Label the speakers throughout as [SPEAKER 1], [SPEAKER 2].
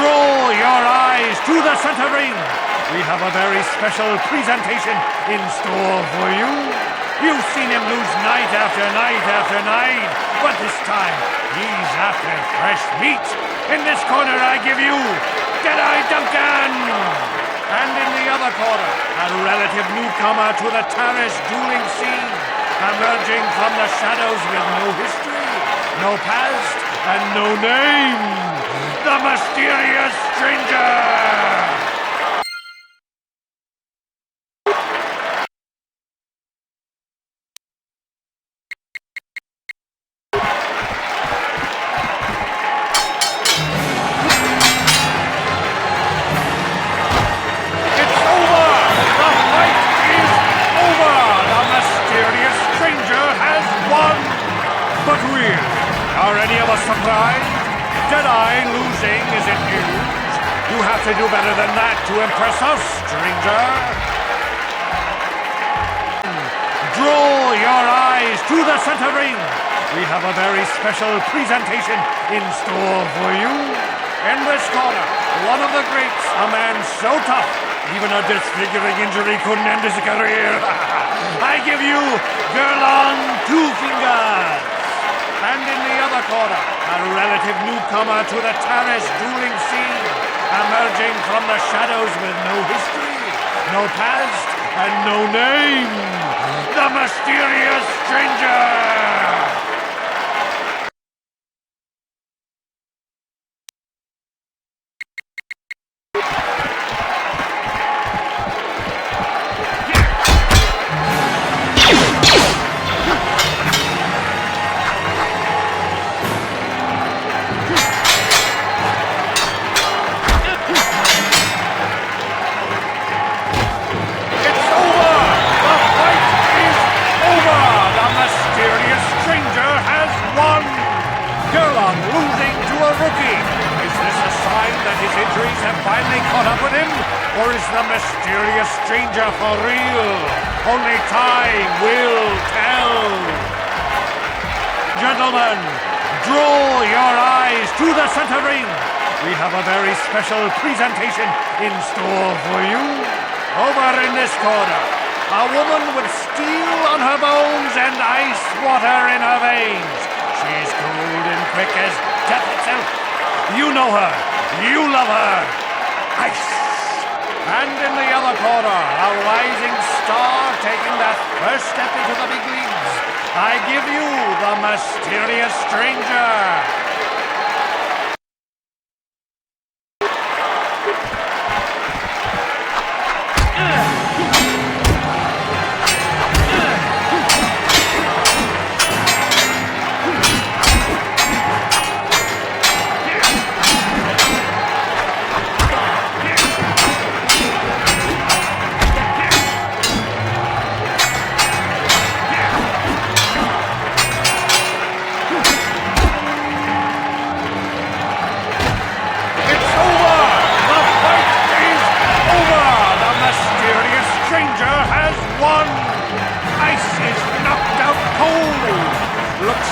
[SPEAKER 1] Draw your eyes to the center ring. We have a very special presentation in store for you. You've seen him lose night after night after night, but this time he's after fresh meat. In this corner I give you Deadeye Duncan! And in the other corner, a relative newcomer to the Taris dueling scene, emerging from the shadows with no history, no past, and no name, the mysterious stranger! Surprised? Deadeye losing isn't huge. You have to do better than that to impress us, stranger. Draw your eyes to the center ring. We have a very special presentation in store for you. In this corner, one of the greats, a man so tough, even a disfiguring injury couldn't end his career. I give you Gerlon Two-Fingers. And in the other corner, a relative newcomer to the Taris dueling scene, emerging from the shadows with no history, no past, and no name, the mysterious stranger! Or is the mysterious stranger for real? Only time will tell. Gentlemen, draw your eyes to the center ring. We have a very special presentation in store for you. Over in this corner, a woman with steel on her bones and ice water in her veins. She's cold and quick as death itself. You know her. You love her. Ice. And in the other corner, a rising star taking that first step into the big leagues. I give you the mysterious stranger.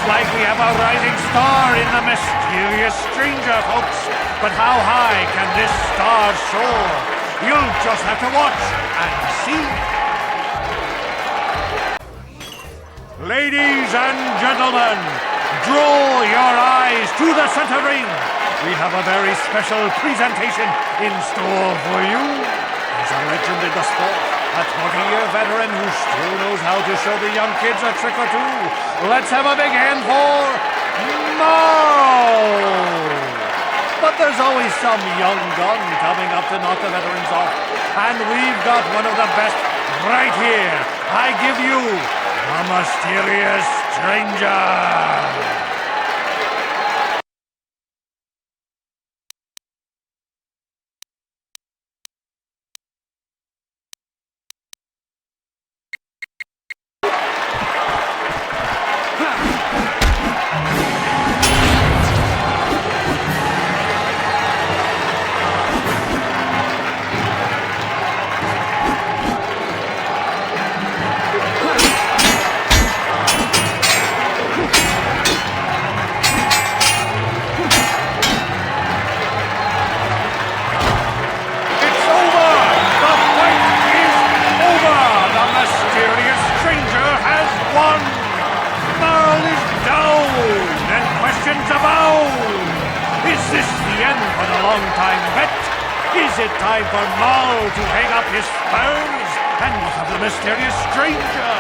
[SPEAKER 1] Like we have a rising star in the mysterious stranger, folks. But how high can this star soar? You'll just have to watch and see. Ladies and gentlemen, draw your eyes to the center ring. We have a very special presentation in store for you. He's a legend in the sport. A 20-year veteran who still knows how to show the young kids a trick or two. Let's have a big hand for Marl! But there's always some young gun coming up to knock the veterans off. And we've got one of the best right here. I give you the mysterious stranger. again for the long-time bet? Is it time for Marl to hang up his spurs and look at the mysterious stranger?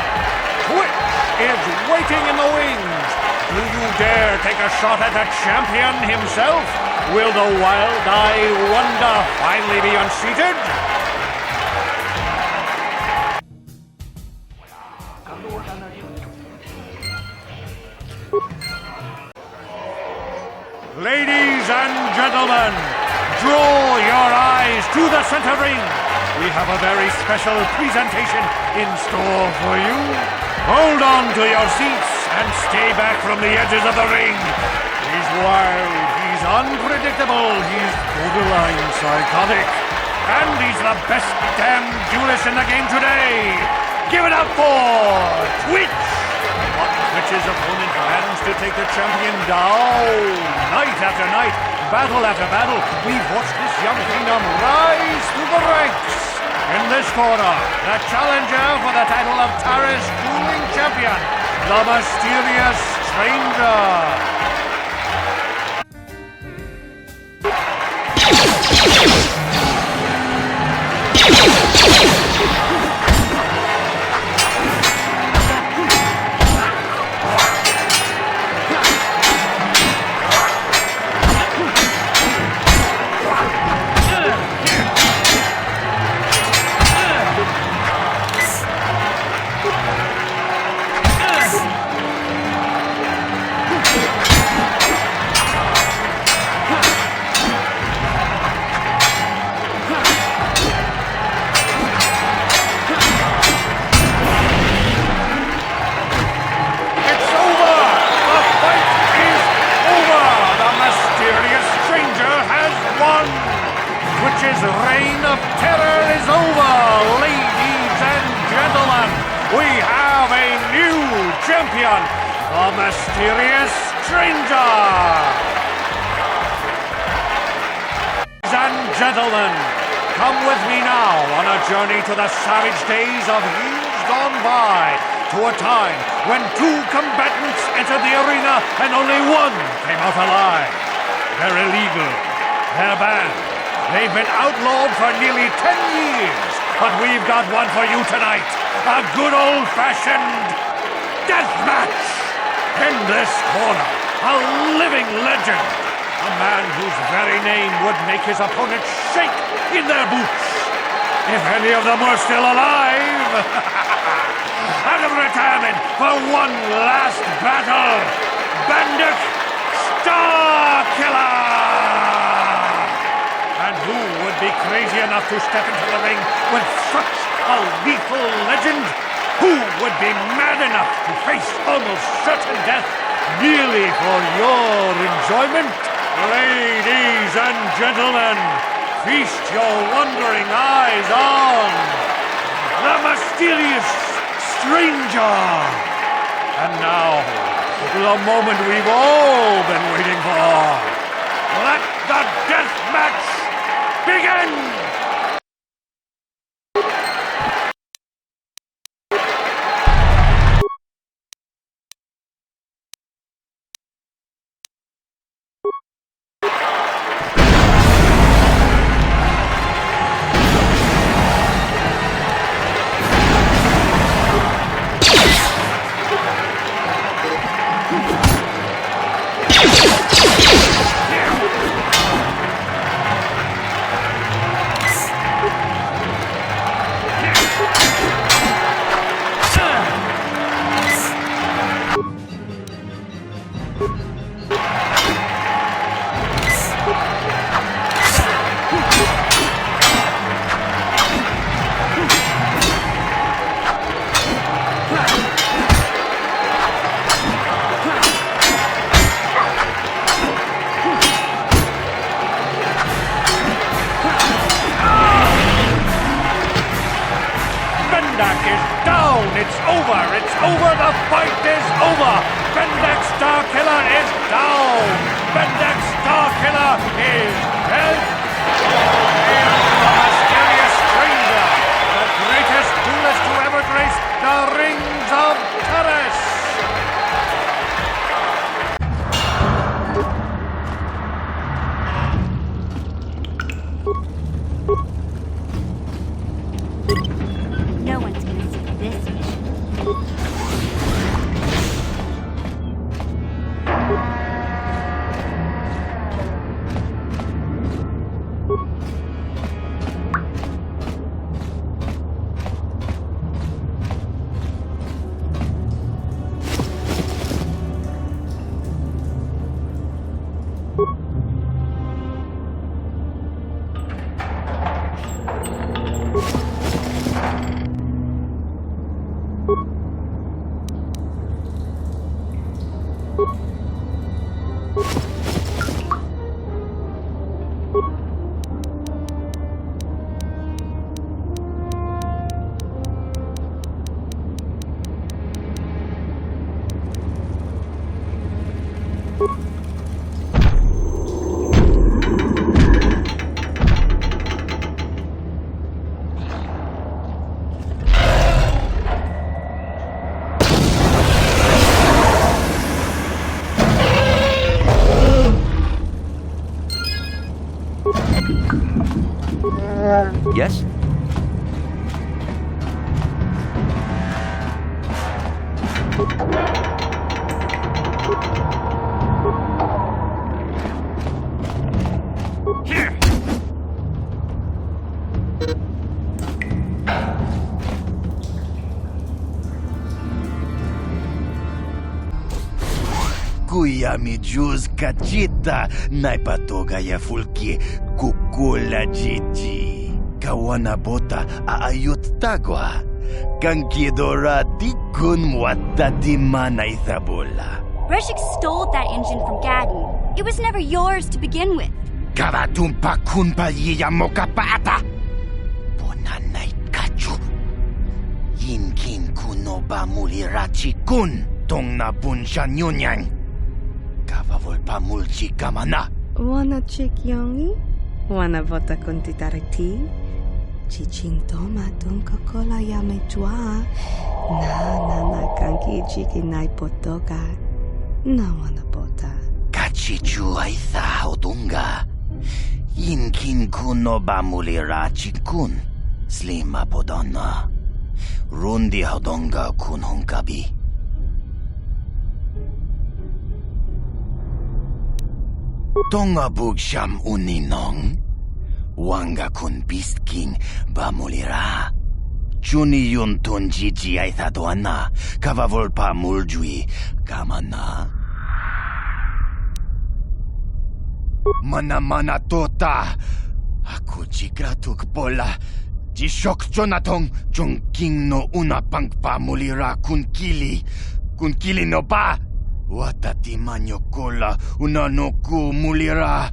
[SPEAKER 1] Twitch is waiting in the wings. Do you dare take a shot at the champion himself? Will the wild-eye wonder finally be unseated? Ladies and gentlemen, draw your eyes to the center ring. We have a very special presentation in store for you. Hold on to your seats and stay back from the edges of the ring. He's wild, he's unpredictable, he's borderline psychotic. And he's the best damn duelist in the game today. Give it up for Twitch! What Twitch's opponent plans to take the champion down. Night after night, battle after battle, we've watched this young kingdom rise through the ranks. In this corner, the challenger for the title of Taris Dueling Champion, the mysterious stranger. Twitch's reign of terror is over, ladies and gentlemen. We have a new champion, the mysterious stranger. Ladies and gentlemen, come with me now on a journey to the savage days of years gone by, to a time when two combatants entered the arena and only one came out alive. They're illegal. They're banned. They've been outlawed for nearly 10 years, but we've got one for you tonight. A good old-fashioned death match. In this corner, a living legend. A man whose very name would make his opponents shake in their boots. If any of them were still alive. Out of retirement for one last battle, Bendak Starkiller! And who would be crazy enough to step into the ring with such a lethal legend? Who would be mad enough to face almost certain death merely for your enjoyment? Ladies and gentlemen, feast your wondering eyes on the mysterious stranger. And now, the moment we've all been waiting for. Let the death match begin! It's over! The fight is over! Bendak Starkiller is down! Bendak Starkiller is dead! The mysterious stranger! The greatest duelist to ever grace the rings of Taris!
[SPEAKER 2] Yes?
[SPEAKER 1] Here!
[SPEAKER 3] Kuya mi juz kachita naipatoga ya fulki kukula jiji. Kawana bota aayot tagwa. Kankidora dikun watadima na ithabola.
[SPEAKER 4] Brejik stole that engine from Kandon. It was never yours to begin with.
[SPEAKER 3] Karatumpa kunpa yiyamoka paata. Bonanay kachu. Yinkin kunoba mulirachi kun. Tong na bunsha nyunyang. Kavavolpa mulchi kamana.
[SPEAKER 5] Wana chik yongi? Wana vota kuntitariti? Chichintoma tunka kola yamechua. Na kanki chiki naipotoka. Na wana bota.
[SPEAKER 3] Kachichu aitha hodunga. Yinkin kuno bamulira chikun. Slima podonna. Rundi hodonga kun hunkabi. Tonga bugsham uninong. Wanga kun beast king bamulira. Chuni yun tunjiji aitha doana. Kavavolpa muljui kamana. Mana tota. Aku jigratuk pola. Jishok Jonatong jong king no una pangpa mulira kun kili. Kun kili no ba. Watati manyo kola una no ku mulira.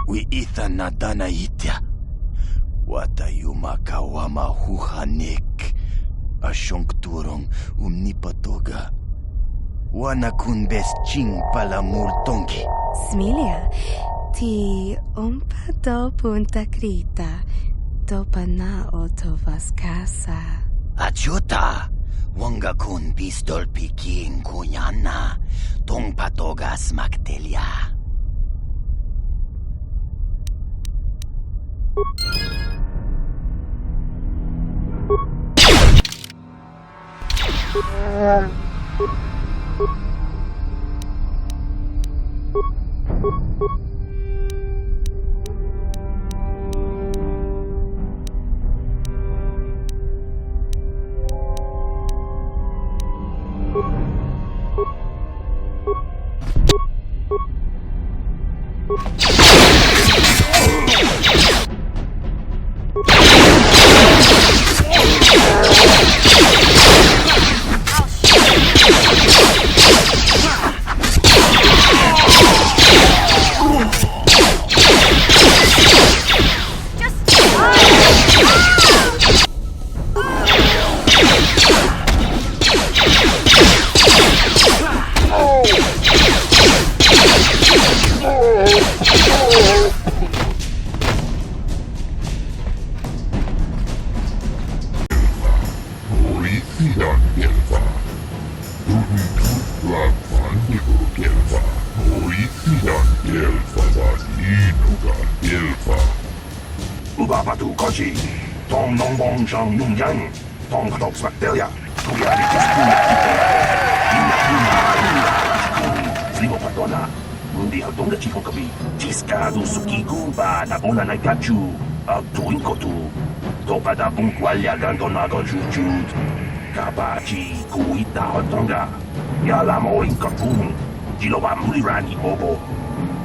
[SPEAKER 3] Wi itha na dana itya. Watayuma kawama huhanik. Asyong turong umnipatoga. Wana kun best ching pala multongi.
[SPEAKER 5] Smilia, ti umpa do punta krita. Dopa na oto vaskasa.
[SPEAKER 3] Achuta. Wanga kun pistol piking kunyana. Tong patogas magtelia. Kabachi kuita hotonga. Yalamo inkakun. Jiloba mulirani obo.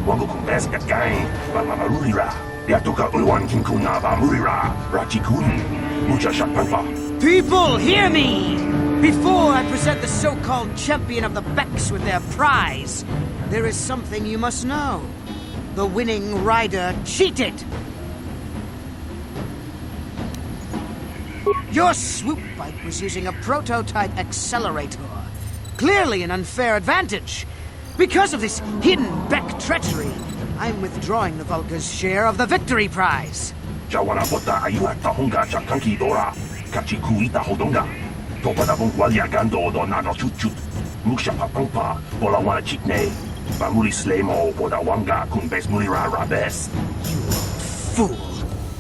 [SPEAKER 3] Wango kumbeska gang. Bamamarulira. Yatoka ulwan kinkuna bamurira. Rachikun. Mucha shakpanpa.
[SPEAKER 6] People, hear me! Before I present the so-called champion of the Becks with their prize, there is something you must know. The winning rider cheated! Your swoop bike was using a prototype accelerator. Clearly an unfair advantage. Because of this hidden Beck treachery, I'm withdrawing the Vulca's share of the victory prize.
[SPEAKER 7] Jawana bota ayuha tahunga chakanki dora. Kachikuita hodonga. Topa da bungwalia gando do nano chut chut. Musha papampa, bola wana chikne. Bamuli slemo podawanga kun bes mulira rabes.
[SPEAKER 6] Fool!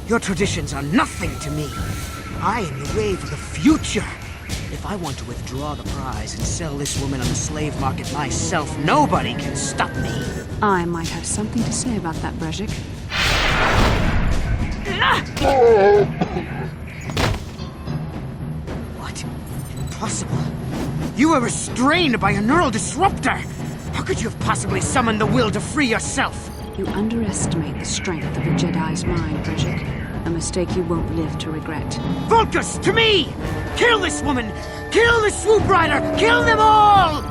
[SPEAKER 6] Your traditions are nothing to me. I am the way for the future. If I want to withdraw the prize and sell this woman on the slave market myself, nobody can stop me.
[SPEAKER 8] I might have something to say about that, Brejik.
[SPEAKER 6] What? Impossible. You were restrained by a neural disruptor. How could you have possibly summoned the will to free yourself?
[SPEAKER 8] You underestimate the strength of a Jedi's mind, Brejik. A mistake you won't live to regret.
[SPEAKER 6] Vulcus, to me! Kill this woman! Kill the swoop rider! Kill them all!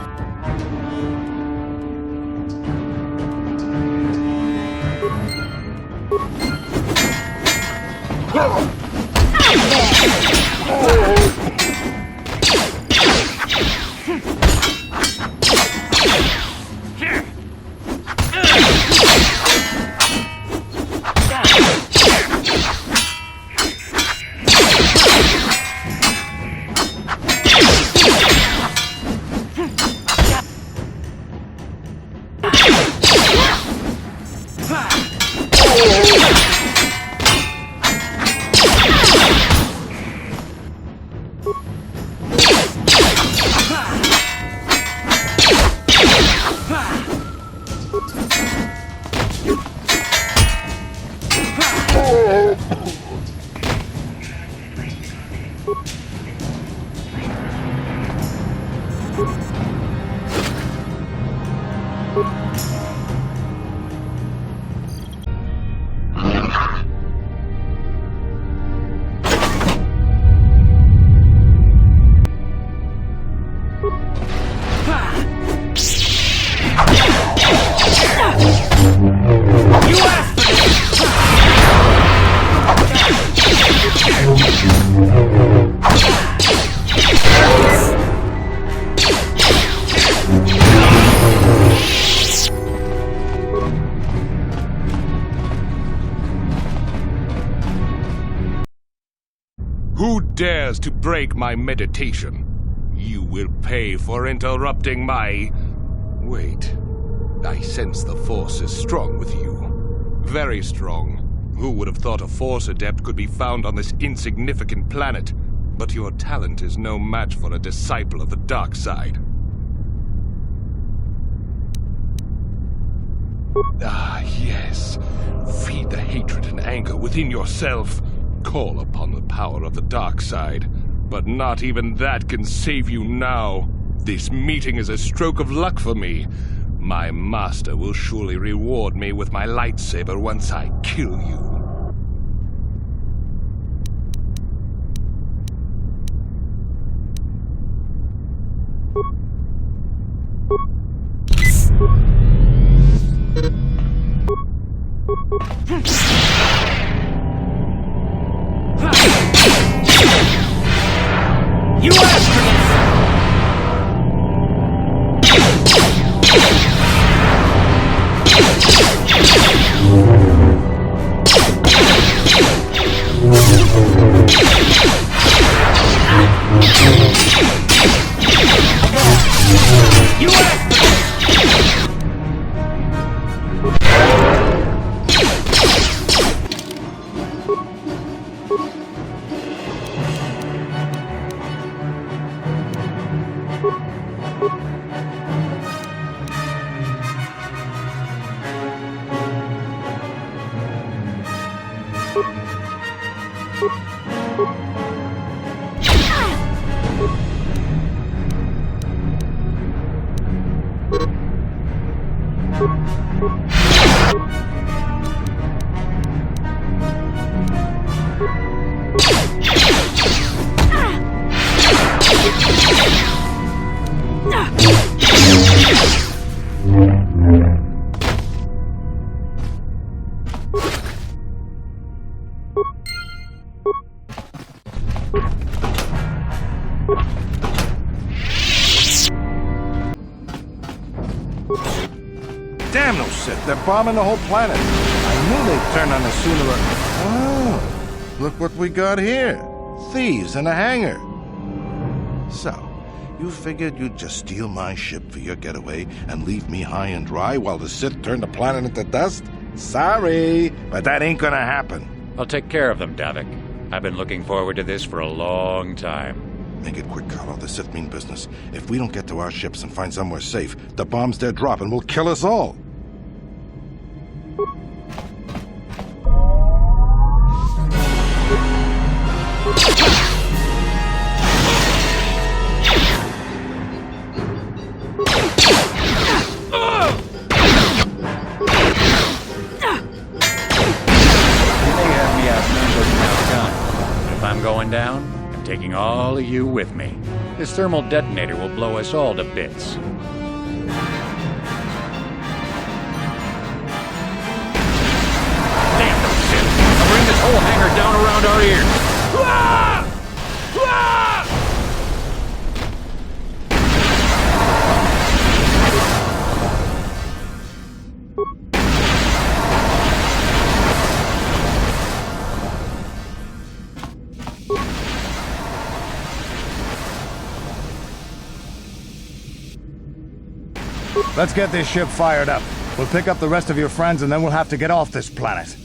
[SPEAKER 9] Who dares to break my meditation? You will pay for interrupting my... Wait. I sense the Force is strong with you. Very strong. Who would have thought a Force adept could be found on this insignificant planet? But your talent is no match for a disciple of the dark side. Ah, yes. Feed the hatred and anger within yourself. Call upon the power of the dark side. But not even that can save you now. This meeting is a stroke of luck for me. My master will surely reward me with my lightsaber once I kill you.
[SPEAKER 6] You asked for this! You asked for this!
[SPEAKER 1] Damn those Sith, they're bombing the whole planet. I knew they'd turn on us sooner or... Oh, look what we got here. Thieves in a hangar. So,
[SPEAKER 10] You figured you'd just steal my ship for your getaway and leave me high and dry while the Sith turned the planet into dust? Sorry, but that ain't gonna happen.
[SPEAKER 11] I'll take care of them, Davik. I've been looking forward to this for a long time.
[SPEAKER 10] Make it quick, Calo. The Sith mean business. If we don't get to our ships and find somewhere safe, the bombs they're dropping will kill us all.
[SPEAKER 11] Going down, I'm taking all of you with me. This thermal detonator will blow us all to bits. Damn those Sith! I'll bring this whole hangar down around our ears!
[SPEAKER 12] Let's get this ship fired up. We'll pick up the rest of your friends and then we'll have to get off this planet.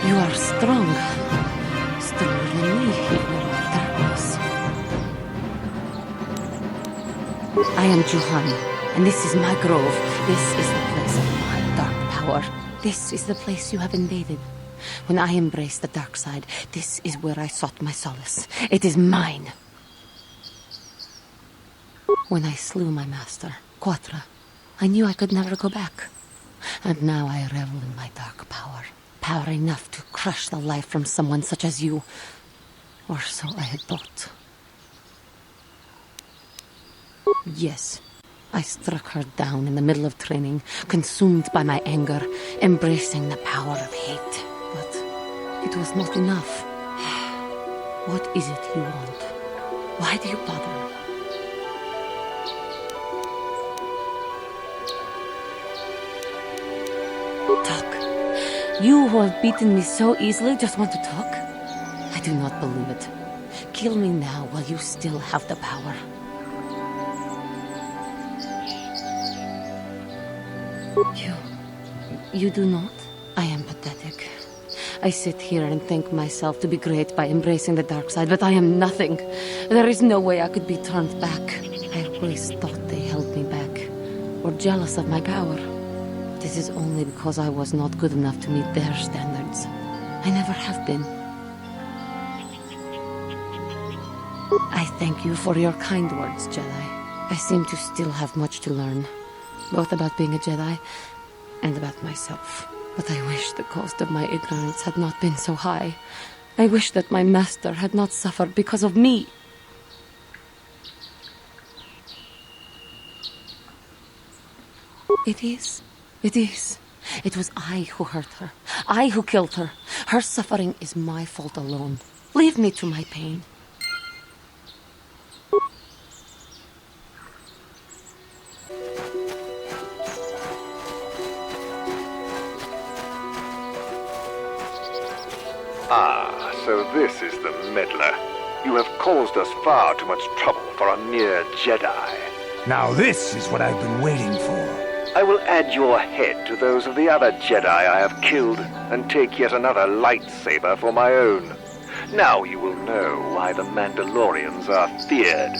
[SPEAKER 13] You are strong. Stronger than me, Hero of Darkness. I am Juhani, and this is my grove. This is the place of my dark power. This is the place you have invaded. When I embraced the dark side, this is where I sought my solace. It is mine. When I slew my master, Quatra, I knew I could never go back. And now I revel in my dark power. Power enough to crush the life from someone such as you. Or so I had thought. Yes, I struck her down in the middle of training, consumed by my anger, embracing the power of hate. But it was not enough. What is it you want? Why do you bother? Talk. You who have beaten me so easily just want to talk? I do not believe it. Kill me now while you still have the power. You do not? I am pathetic. I sit here and think myself to be great by embracing the dark side, but I am nothing. There is no way I could be turned back. I always thought they held me back, or jealous of my power. This is only because I was not good enough to meet their standards. I never have been. I thank you for your kind words, Jedi. I seem to still have much to learn. both about being a Jedi and about myself. But I wish the cost of my ignorance had not been so high. I wish that my master had not suffered because of me. It is. It was I who hurt her. I who killed her. Her suffering is my fault alone. Leave me to my pain.
[SPEAKER 14] Ah, so this is the meddler. You have caused us far too much trouble for a mere Jedi.
[SPEAKER 12] Now this is what I've been waiting for.
[SPEAKER 14] I will add your head to those of the other Jedi I have killed, and take yet another lightsaber for my own. Now you will know why the Mandalorians are feared.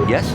[SPEAKER 2] Yes?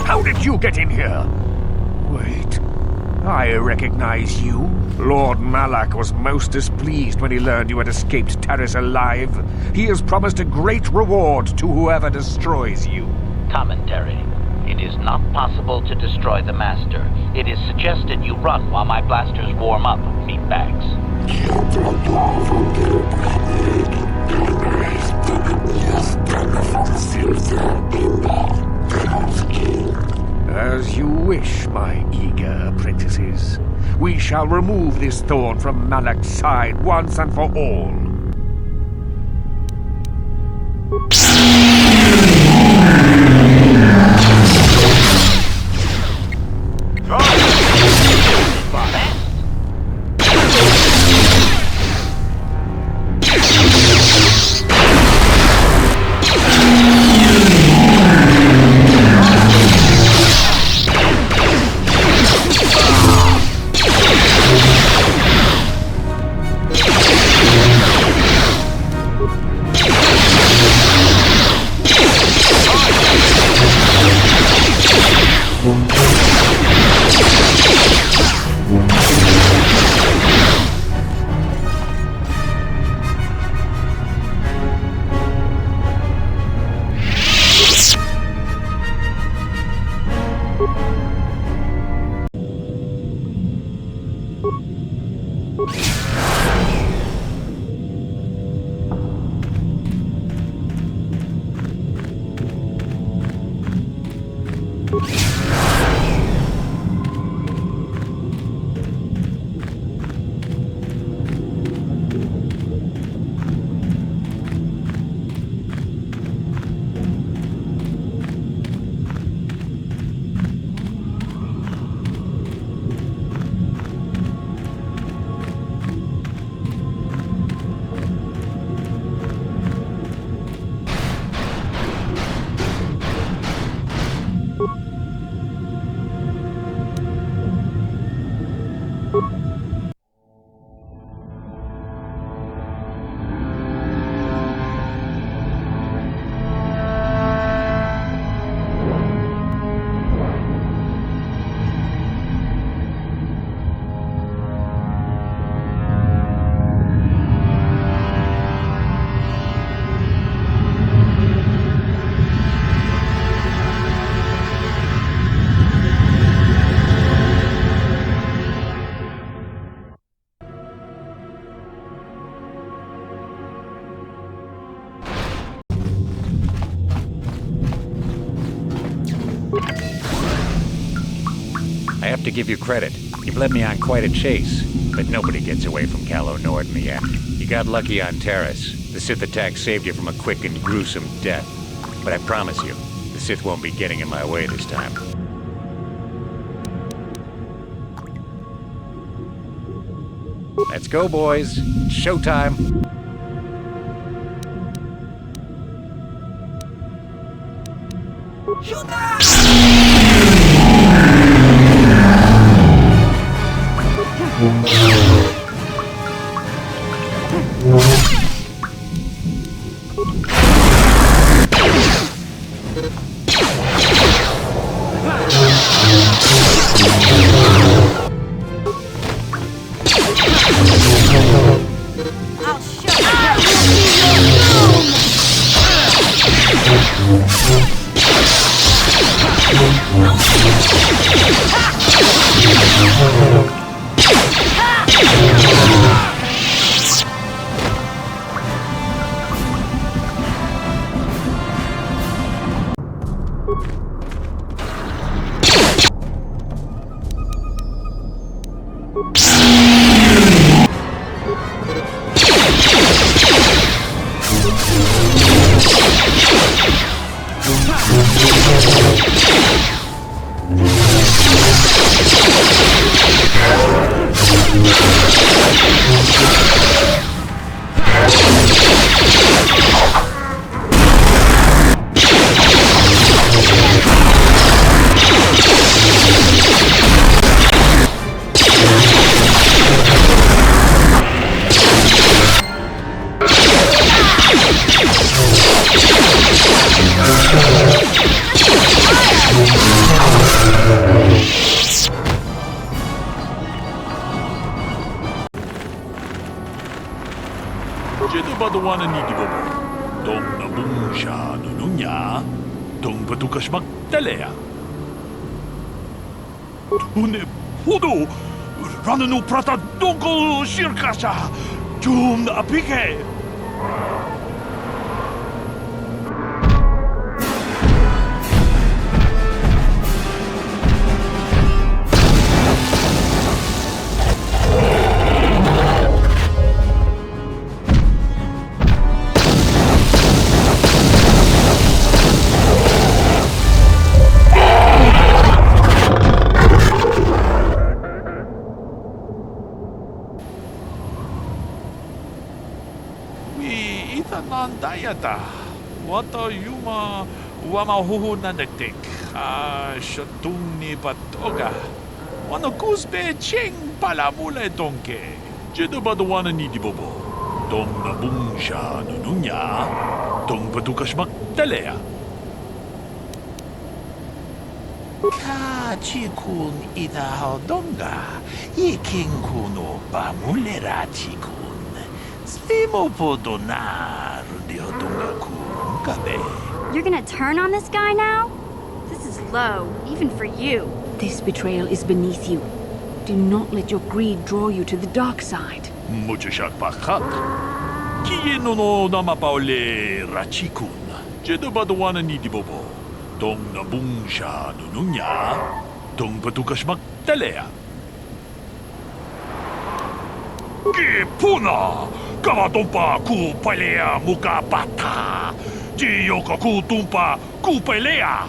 [SPEAKER 1] How did you get in here? Wait, I recognize you. Lord Malak was most displeased when he learned you had escaped Taris alive. He has promised a great reward to whoever destroys you.
[SPEAKER 15] Commentary. It is not possible to destroy the Master. It is suggested you run while my blasters warm up, meatbags.
[SPEAKER 1] As you wish, my eager apprentices. We shall remove this thorn from Malak's side once and for all.
[SPEAKER 11] I have to give you credit. You've led me on quite a chase, but nobody gets away from Calo Nord in the end. You got lucky on Terrace. The Sith attack saved you from a quick and gruesome death. But I promise you, the Sith won't be getting in my way this time. Let's go, boys. It's showtime.
[SPEAKER 16] Jedubaduana ni Dibobo. Dong nabungsha nununya. Dong batukas magdalea. Tune pudo. Rananu prata dongol shirkasha. Jum na apike. Dayata, wata yuma wamahuhu na nagtik, shatung ni patoga, wano kusbe ching palamula donke, jedubaduana ni dibobo, dong nabungsha nununya, dong patukas magdalea.
[SPEAKER 15] Ka chikun ita donga, iking kuno pamulera chikun. Slimo podonar
[SPEAKER 4] You're gonna turn on this guy now? This is low, even for you.
[SPEAKER 8] This betrayal is beneath you. Do not let your greed draw you to the dark side.
[SPEAKER 16] Muchashak pakak. Kieno no namapaole rachikun. Jedabaduana ni dibobo. Tong nabung siya nununya. Tong patukas magtalea. Kipuna! Kamatumpa kupalea muka bata! Jiyoka kutumpa kupalea!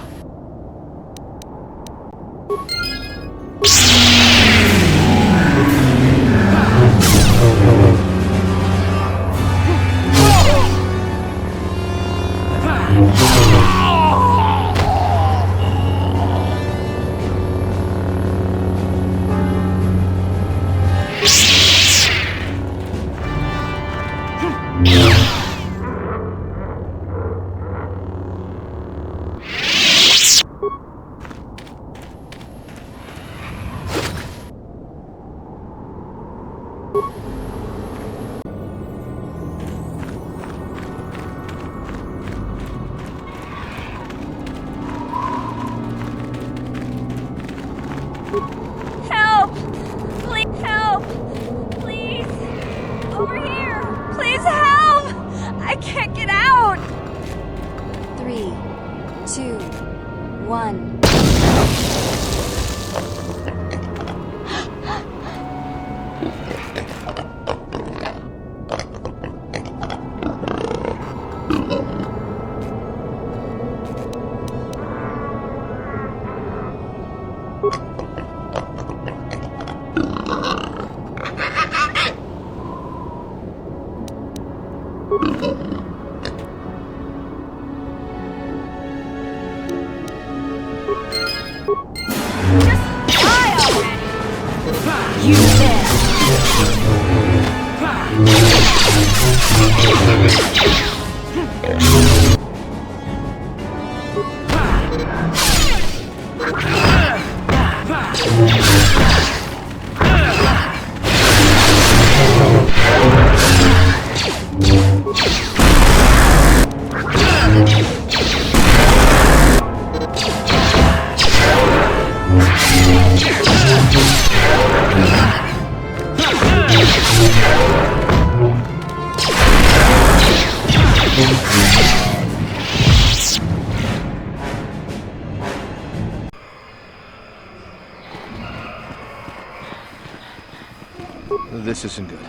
[SPEAKER 14] This isn't good.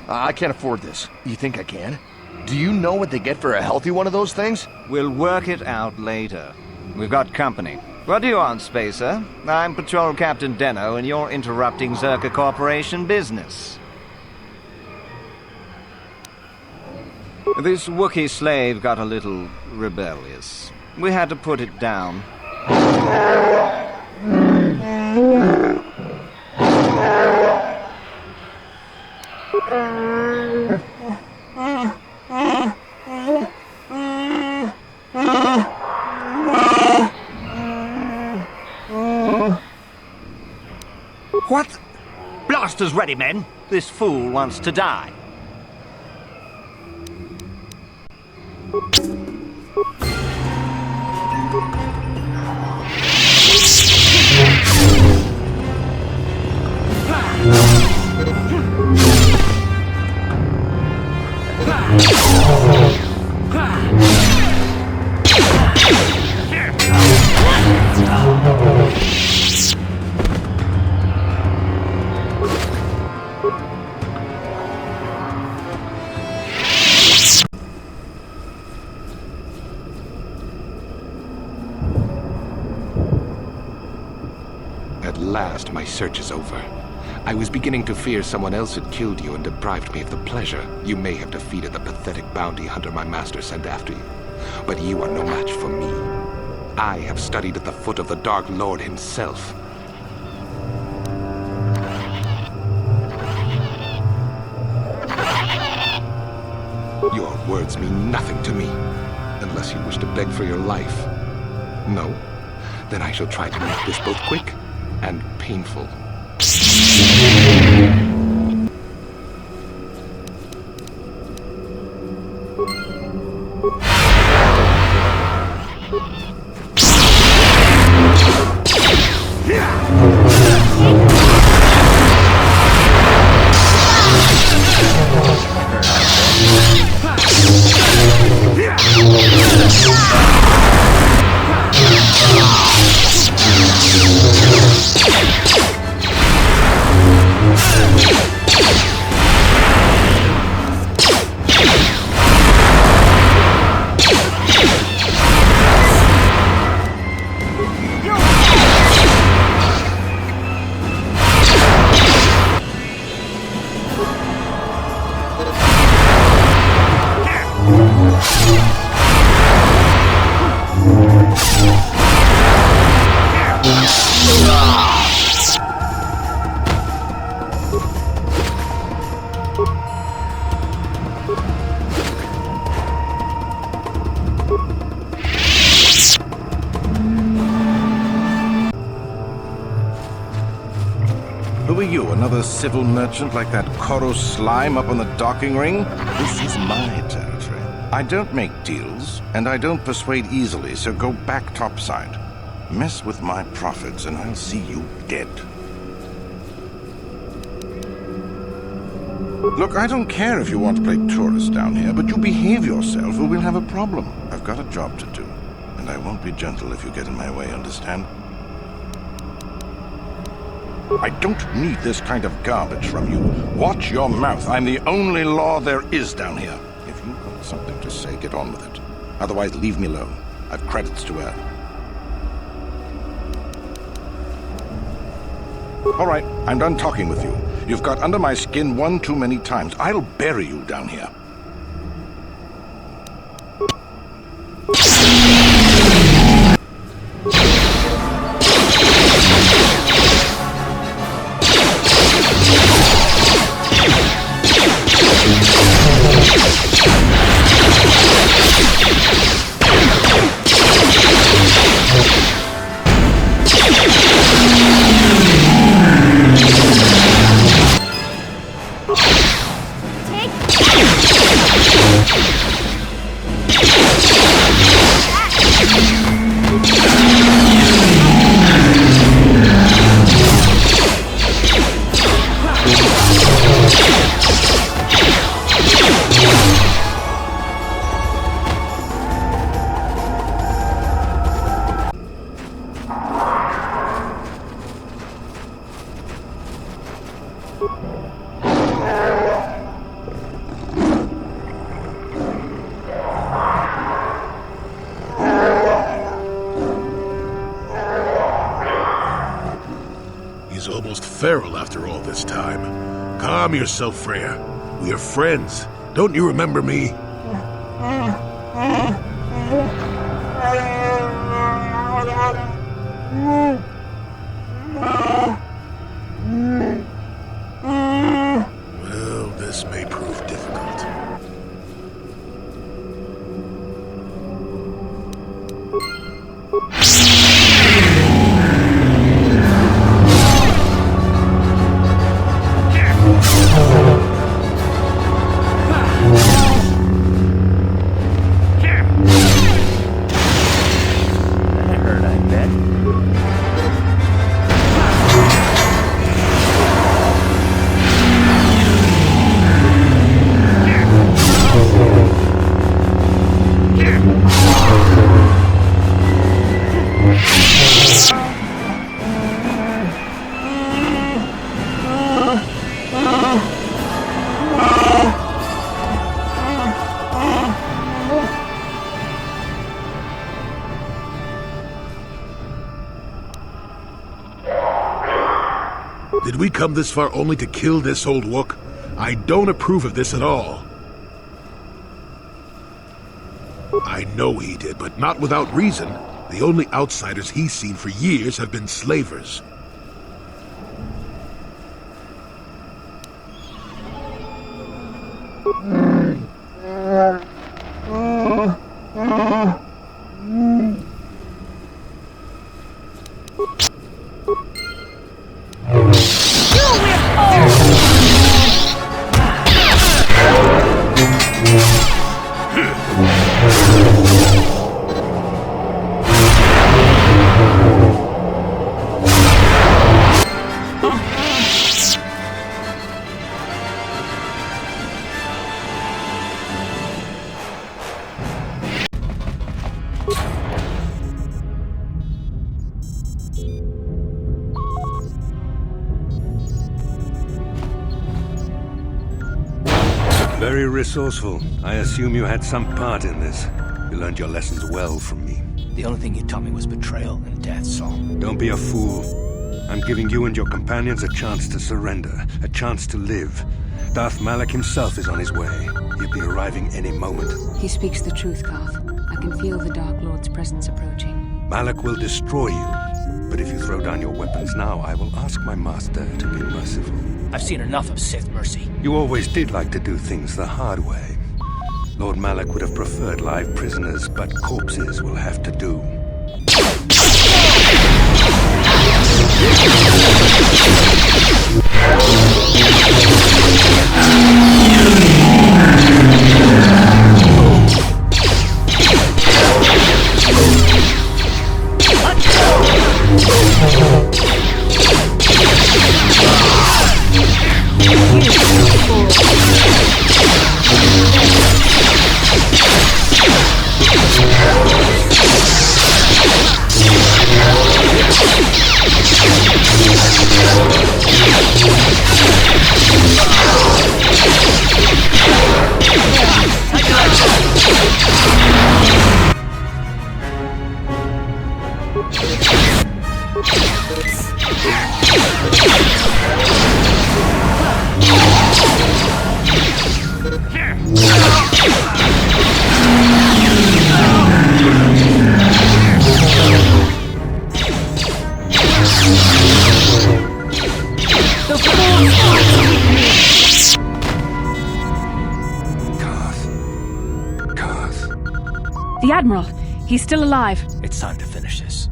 [SPEAKER 14] I can't afford this. You think I can? Do you know what they get for a healthy one of those things?
[SPEAKER 2] We'll work it out later. We've got company. What do you want, Spacer? I'm Patrol Captain Dehno, and you're interrupting Czerka Corporation business. This Wookiee slave got a little rebellious. We had to put it down. What? Blasters ready, men. This fool wants to die.
[SPEAKER 9] At last, my search is over. I was beginning to fear someone else had killed you and deprived me of the pleasure you may have defeated the pathetic bounty hunter my master sent after you. But you are no match for me. I have studied at the foot of the Dark Lord himself. Your words mean nothing to me, unless you wish to beg for your life. No? Then I shall try to make this both quick and painful.
[SPEAKER 10] Another civil merchant like that Koro slime up on the docking ring? This is my territory. I don't make deals, and I don't persuade easily, so go back topside. Mess with my profits, and I'll see you dead. Look, I don't care if you want to play tourist down here, but you behave yourself or we'll have a problem. I've got a job to do, and I won't be gentle if you get in my way, understand? I don't need this kind of garbage from you. Watch your mouth. I'm the only law there is down here. If you've got something to say, get on with it. Otherwise, leave me alone. I've credits to earn. All right, I'm done talking with you. You've got under my skin one too many times. I'll bury you down here.
[SPEAKER 16] Feral after all this time. Calm yourself, Freyyr. We are friends. Don't you remember me? Well, this may prove difficult. Did we come this far only to kill this old wook? I don't approve of this at all. I know he did, but not without reason. The only outsiders he's seen for years have been slavers.
[SPEAKER 17] Very resourceful. I assume you had some part in this. You learned your lessons well from me.
[SPEAKER 3] The only thing you taught me was betrayal and death, so...
[SPEAKER 17] Don't be a fool. I'm giving you and your companions a chance to surrender, a chance to live. Darth Malak himself is on his way. He'll be arriving any moment.
[SPEAKER 8] He speaks the truth, Kath. I can feel the Dark Lord's presence approaching.
[SPEAKER 17] Malak will destroy you. But if you throw down your weapons now, I will ask my master to be merciful.
[SPEAKER 3] I've seen enough of Sith mercy.
[SPEAKER 17] You always did like to do things the hard way. Lord Malak would have preferred live prisoners, but corpses will have to do.
[SPEAKER 18] The Admiral. He's still alive.
[SPEAKER 19] It's time to finish this.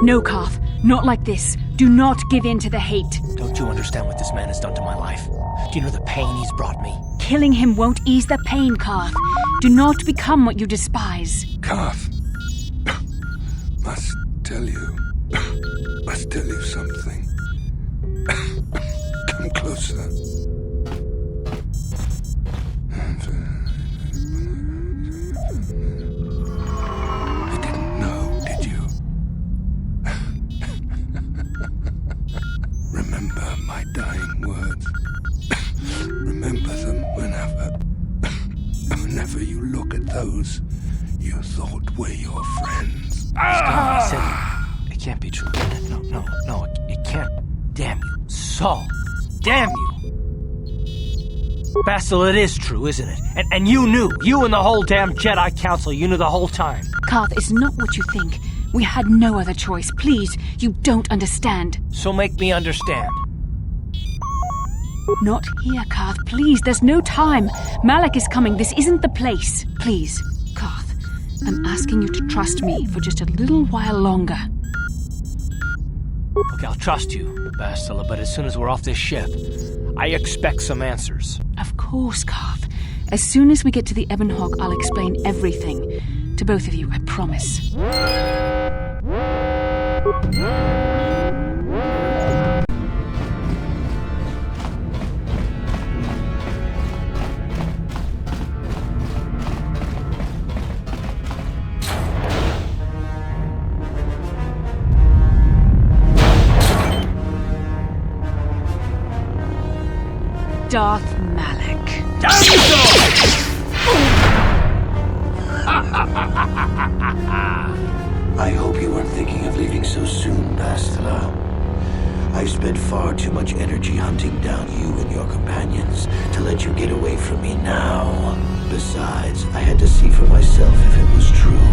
[SPEAKER 18] No, Kath. Not like this. Do not give in to the hate.
[SPEAKER 19] Don't you understand what this man has done to my life? Do you know the pain he's brought me?
[SPEAKER 18] Killing him won't ease the pain, Kath. Do not become what you despise.
[SPEAKER 17] Kath. Must tell you something. Come closer. You didn't know, did you? Remember my dying words. Remember them whenever you look at those you thought were your friends.
[SPEAKER 19] I said it can't be true. No, it can't. Damn you, Saul. Damn you. Bastila, it is true, isn't it? And you knew. You and the whole damn Jedi Council, you knew the whole time.
[SPEAKER 18] Kath, it's not what you think. We had no other choice. Please, you don't understand.
[SPEAKER 19] So make me understand.
[SPEAKER 18] Not here, Kath. Please, there's no time. Malak is coming. This isn't the place. Please, Kath, I'm asking you to trust me for just a little while longer.
[SPEAKER 19] Okay, I'll trust you, Bastila, but as soon as we're off this ship, I expect some answers.
[SPEAKER 18] Of course, Kath. As soon as we get to the Ebon Hawk, I'll explain everything. To both of you, I promise. Darth Malak.
[SPEAKER 20] I hope you weren't thinking of leaving so soon, Bastila. I've spent far too much energy hunting down you and your companions to let you get away from me now. Besides, I had to see for myself if it was true.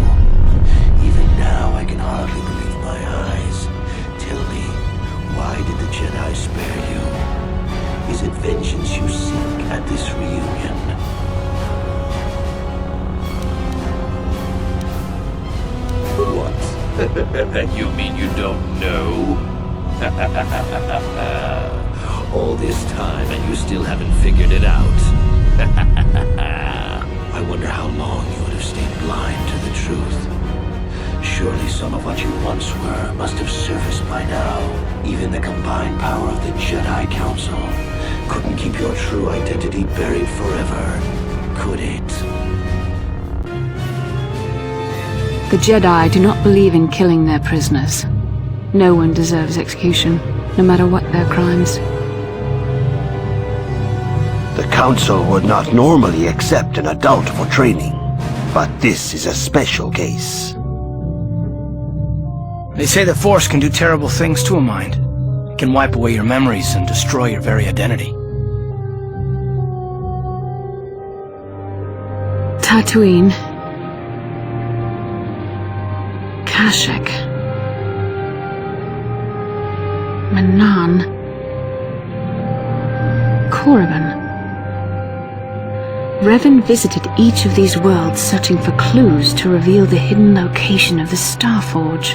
[SPEAKER 20] Even now, I can hardly believe my eyes. Tell me, why did the Jedi spare you? Is it vengeance you seek at this reunion? What? You mean you don't know? All this time and you still haven't figured it out? I wonder how long you would have stayed blind to the truth. Surely some of what you once were must have surfaced by now. Even the combined power of the Jedi Council couldn't keep your true identity buried forever, could it?
[SPEAKER 8] The Jedi do not believe in killing their prisoners. No one deserves execution, no matter what their crimes.
[SPEAKER 20] The Council would not normally accept an adult for training, but this is a special case.
[SPEAKER 19] They say the Force can do terrible things to a mind. It can wipe away your memories and destroy your very identity.
[SPEAKER 8] Tatooine. Kashyyyk. Manaan. Korriban. Revan visited each of these worlds searching for clues to reveal the hidden location of the Starforge.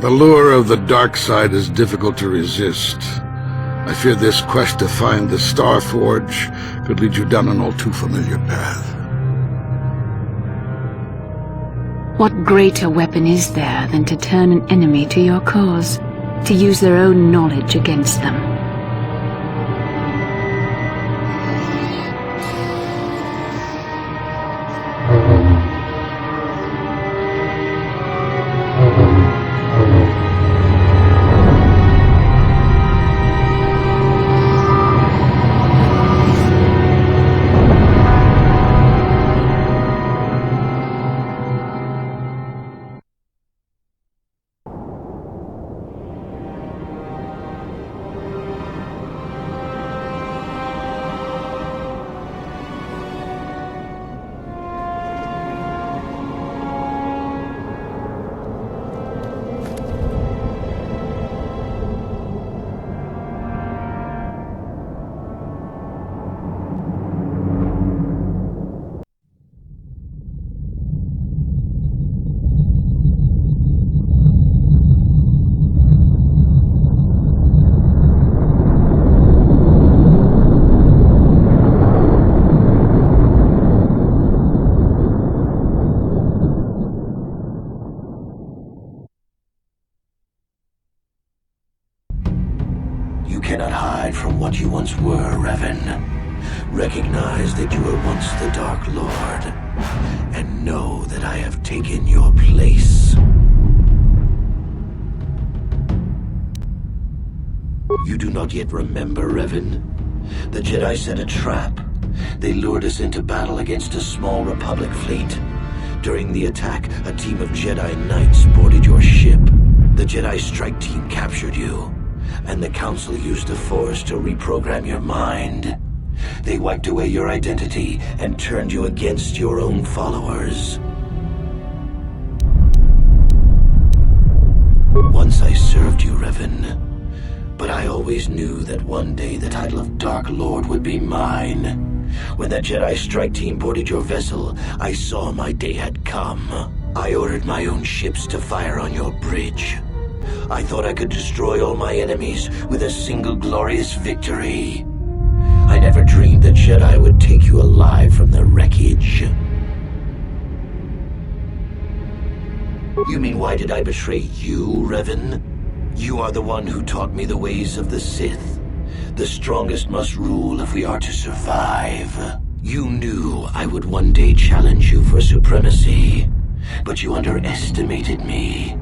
[SPEAKER 16] The lure of the dark side is difficult to resist. I fear this quest to find the Starforge could lead you down an all too familiar path.
[SPEAKER 8] What greater weapon is there than to turn an enemy to your cause, to use their own knowledge against them?
[SPEAKER 20] What you once were, Revan. Recognize that you were once the Dark Lord, and know that I have taken your place. You do not yet remember, Revan? The Jedi set a trap. They lured us into battle against a small Republic fleet. During the attack, a team of Jedi Knights boarded your ship. The Jedi strike team captured you, and the Council used the Force to reprogram your mind. They wiped away your identity and turned you against your own followers. Once I served you, Revan, but I always knew that one day the title of Dark Lord would be mine. When the Jedi strike team boarded your vessel, I saw my day had come. I ordered my own ships to fire on your bridge. I thought I could destroy all my enemies with a single glorious victory. I never dreamed that Jedi would take you alive from the wreckage. You mean, why did I betray you, Revan? You are the one who taught me the ways of the Sith. The strongest must rule if we are to survive. You knew I would one day challenge you for supremacy, but you underestimated me.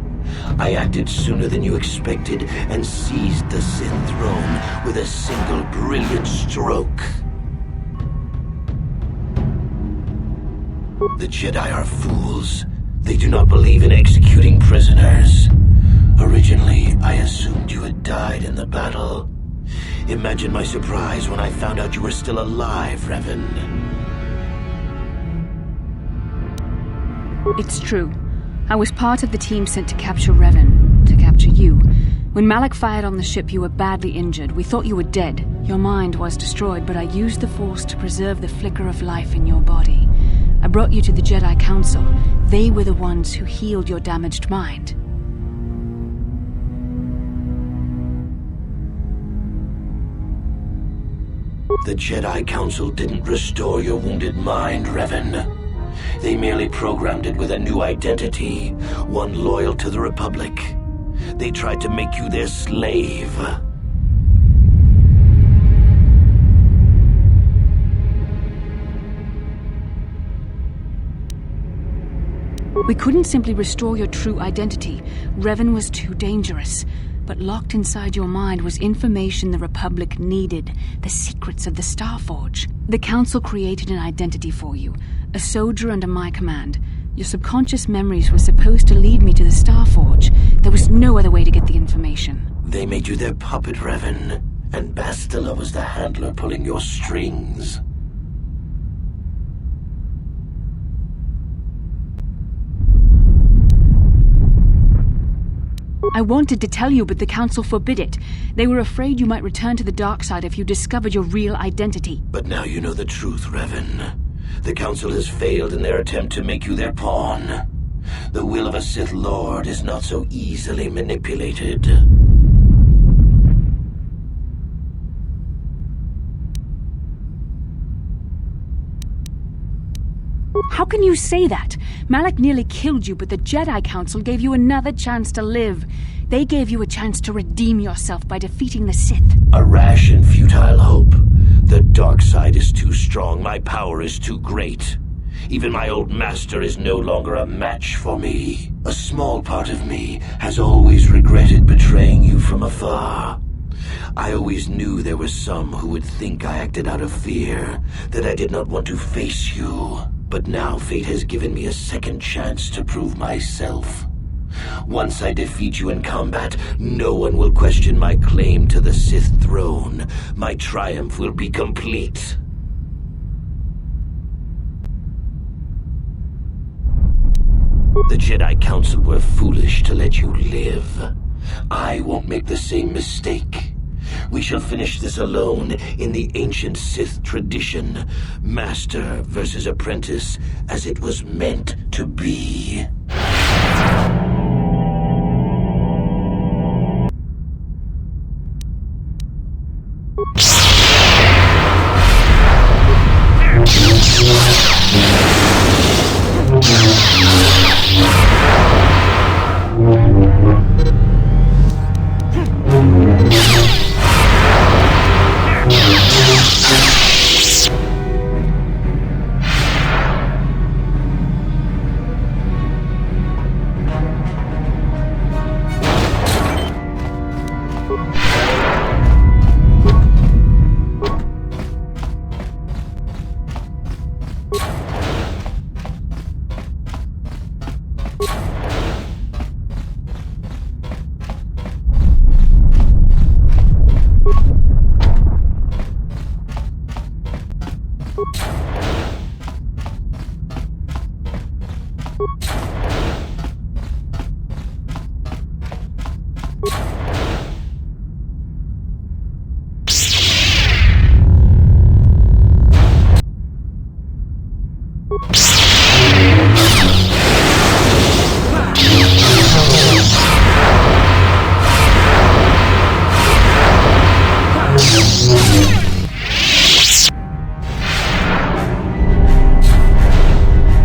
[SPEAKER 20] I acted sooner than you expected and seized the Sith throne with a single brilliant stroke. The Jedi are fools. They do not believe in executing prisoners. Originally, I assumed you had died in the battle. Imagine my surprise when I found out you were still alive, Revan.
[SPEAKER 18] It's true. I was part of the team sent to capture Revan, to capture you. When Malak fired on the ship, you were badly injured. We thought you were dead. Your mind was destroyed, but I used the Force to preserve the flicker of life in your body. I brought you to the Jedi Council. They were the ones who healed your damaged mind.
[SPEAKER 20] The Jedi Council didn't restore your wounded mind, Revan. They merely programmed it with a new identity, one loyal to the Republic. They tried to make you their slave.
[SPEAKER 18] We couldn't simply restore your true identity. Revan was too dangerous. But locked inside your mind was information the Republic needed, the secrets of the Starforge. The Council created an identity for you, a soldier under my command. Your subconscious memories were supposed to lead me to the Starforge. There was no other way to get the information.
[SPEAKER 20] They made you their puppet, Revan, and Bastila was the handler pulling your strings.
[SPEAKER 18] I wanted to tell you, but the Council forbid it. They were afraid you might return to the dark side if you discovered your real identity.
[SPEAKER 20] But now you know the truth, Revan. The Council has failed in their attempt to make you their pawn. The will of a Sith Lord is not so easily manipulated.
[SPEAKER 18] How can you say that? Malak nearly killed you, but the Jedi Council gave you another chance to live. They gave you a chance to redeem yourself by defeating the Sith.
[SPEAKER 20] A rash and futile hope. The dark side is too strong, my power is too great. Even my old master is no longer a match for me. A small part of me has always regretted betraying you from afar. I always knew there were some who would think I acted out of fear, that I did not want to face you. But now fate has given me a second chance to prove myself. Once I defeat you in combat, no one will question my claim to the Sith throne. My triumph will be complete. The Jedi Council were foolish to let you live. I won't make the same mistake. We shall finish this alone in the ancient Sith tradition. Master versus apprentice, as it was meant to be.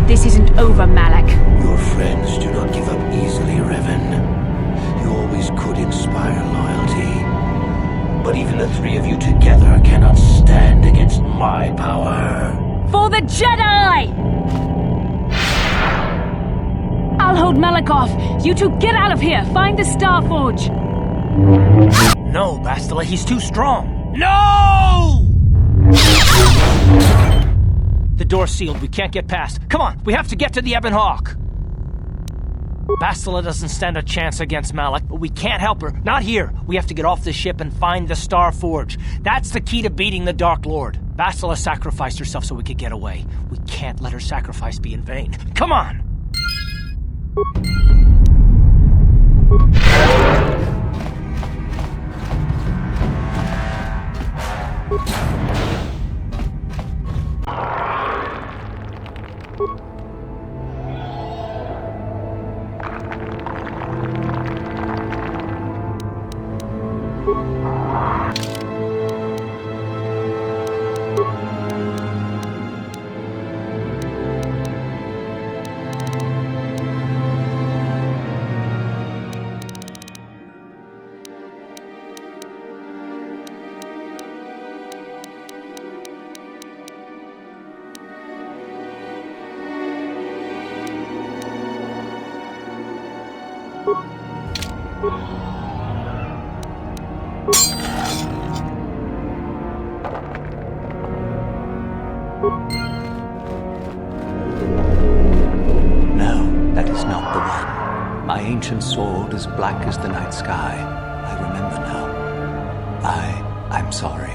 [SPEAKER 18] This isn't over, Malak.
[SPEAKER 20] Your friends do not give up easily, Revan. You always could inspire loyalty. But even the three of you together cannot stand against my power.
[SPEAKER 18] For the Jedi! I'll hold Malak off. You two get out of here. Find the Star Forge.
[SPEAKER 19] No, Bastila, he's too strong. No! The door's sealed. We can't get past. Come on, we have to get to the Ebon Hawk. Bastila doesn't stand a chance against Malak, but we can't help her. Not here. We have to get off the ship and find the Star Forge. That's the key to beating the Dark Lord. Bastila sacrificed herself so we could get away. We can't let her sacrifice be in vain. Come on!
[SPEAKER 21] No, that is not the one. My ancient sword is black as the night sky. I remember now. I'm sorry.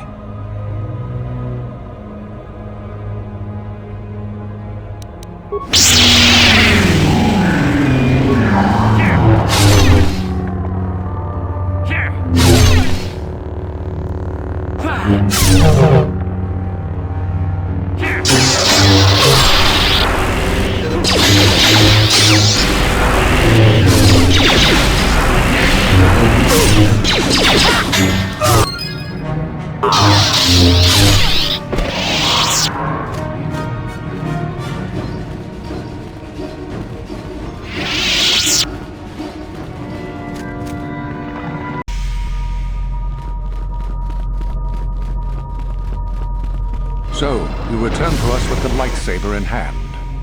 [SPEAKER 5] You returned to us with the lightsaber in hand,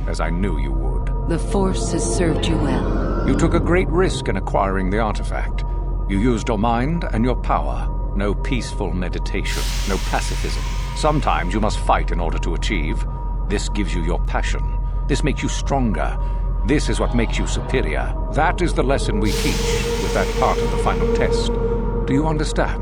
[SPEAKER 5] as I knew you would.
[SPEAKER 13] The Force has served you well.
[SPEAKER 5] You took a great risk in acquiring the artifact. You used your mind and your power. No peaceful meditation, no pacifism. Sometimes you must fight in order to achieve. This gives you your passion. This makes you stronger. This is what makes you superior. That is the lesson we teach with that part of the final test. Do you understand?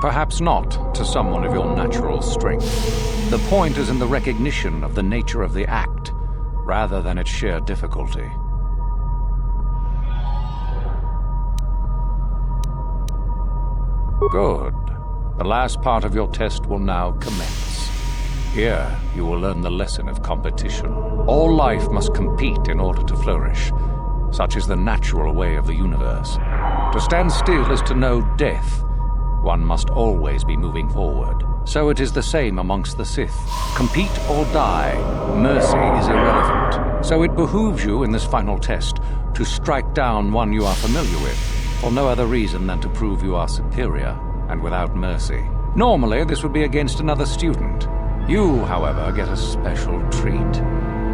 [SPEAKER 5] Perhaps not to someone of your natural strength. The point is in the recognition of the nature of the act, rather than its sheer difficulty. Good. The last part of your test will now commence. Here, you will learn the lesson of competition. All life must compete in order to flourish. Such is the natural way of the universe. To stand still is to know death. One must always be moving forward. So it is the same amongst the Sith. Compete or die. Mercy is irrelevant. So it behooves you in this final test to strike down one you are familiar with, for no other reason than to prove you are superior and without mercy. Normally, this would be against another student. You, however, get a special treat.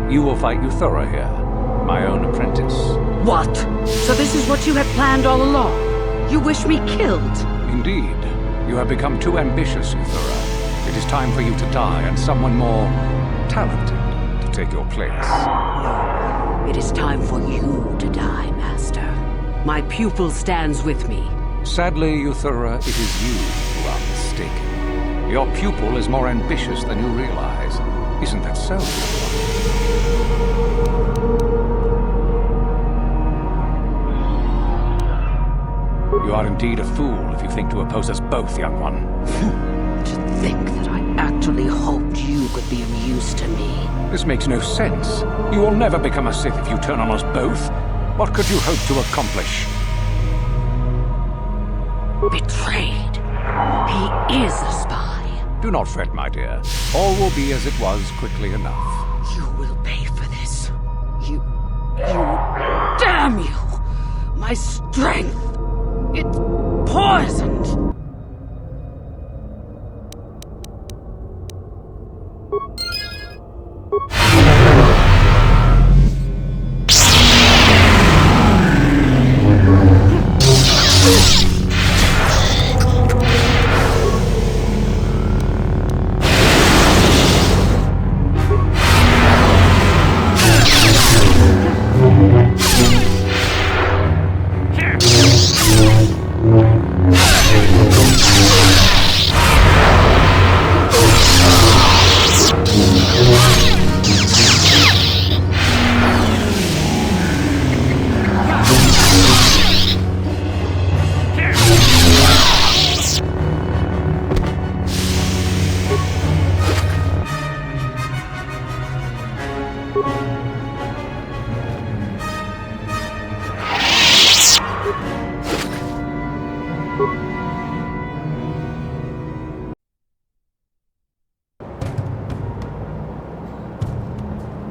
[SPEAKER 5] You will fight Uthura here, my own apprentice.
[SPEAKER 6] What? So this is what you had planned all along? You wish me killed?
[SPEAKER 5] Indeed. You have become too ambitious, Uthura. It is time for you to die, and someone more talented to take your place.
[SPEAKER 22] No. It is time for you to die, Master. My pupil stands with me.
[SPEAKER 5] Sadly, Uthura, it is you who are mistaken. Your pupil is more ambitious than you realize. Isn't that so? You are indeed a fool if you think to oppose us both, young one.
[SPEAKER 22] To think that I actually hoped you could be of use to me.
[SPEAKER 5] This makes no sense. You will never become a Sith if you turn on us both. What could you hope to accomplish?
[SPEAKER 22] Betrayed. He is a spy.
[SPEAKER 5] Do not fret, my dear. All will be as it was quickly enough.
[SPEAKER 22] You will pay for this. You... Damn you! My strength! It's poisoned!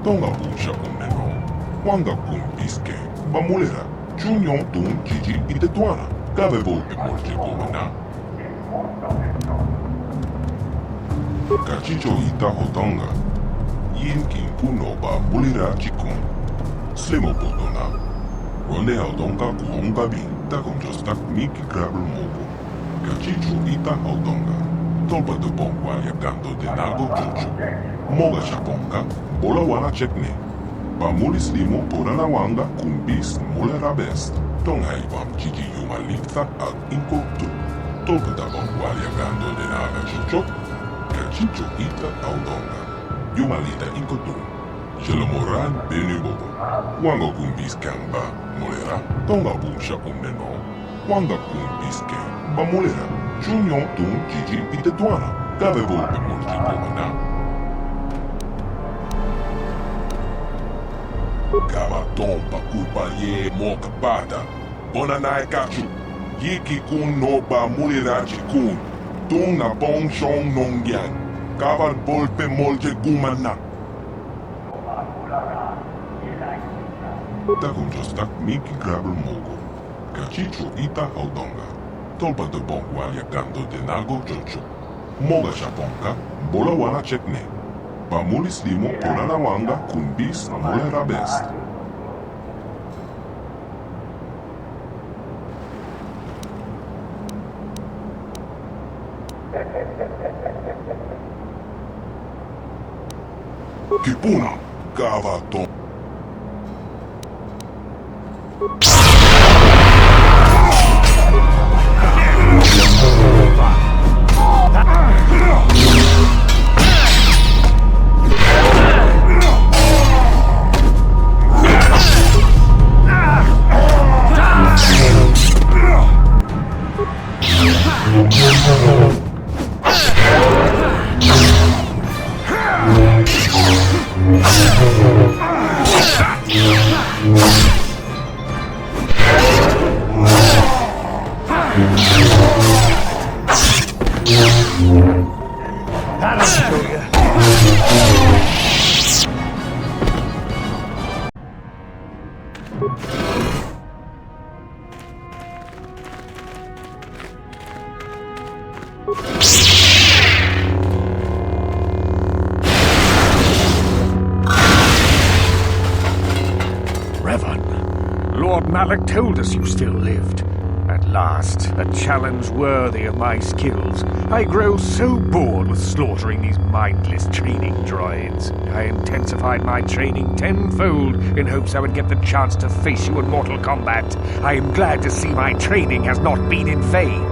[SPEAKER 23] Tonga Pusha Uneno, Wanga Kumpiske, Bamulera, Junyon Tun Gigi Itetuana, Gavevo Pemolje Gomana. Kachicho Ita Hotonga, Yin King Kuno Ba Mulira Chikun, Slimo Potona, Rone Aldonga Kuhonga Bin, Takum Jostak Miki Grabel Mogo, Kachicho Ita Hotonga, Tolpa de Bongwa Yakando de Nago Jojo, Moga Chaponga, Bola wana chekne. Ba mulis limo porana wanga kumbis mulera best. Tonga ibam chiki yuma lipta ak inko tu. Tolka da bon walia gando de naga chucho. Kachicho ita audonga. Yuma lita inko tu. Jelo moran benu bobo. Wanga kumbis kamba mulera. Tonga bunsha uneno. Wanga kumbis ken ba mulera. Junyon tun jiji ite tuana. Kave volpe multi pomana. Kaba tompa kulpa ye moka bata. Bona nai kachu. Yiki kun no ba mulirachi kun. Tung na bong shong nong yang. Kaba bolpe molje gumana. Takum jostak miki grabel mogo. Chichu ita haudonga. Tolpa de bongwa yakando de nago jocho. Moga shaponka, bola wana chekne. Pamulis limo polana wanga kunbis molera best. Kipuna, Gavaton.
[SPEAKER 1] That'll show you.
[SPEAKER 7] Lord Malak told us you still lived. At last, a challenge worthy of my skills. I grow so bored with slaughtering these mindless training droids. I intensified my training tenfold in hopes I would get the chance to face you in mortal combat. I am glad to see my training has not been in vain.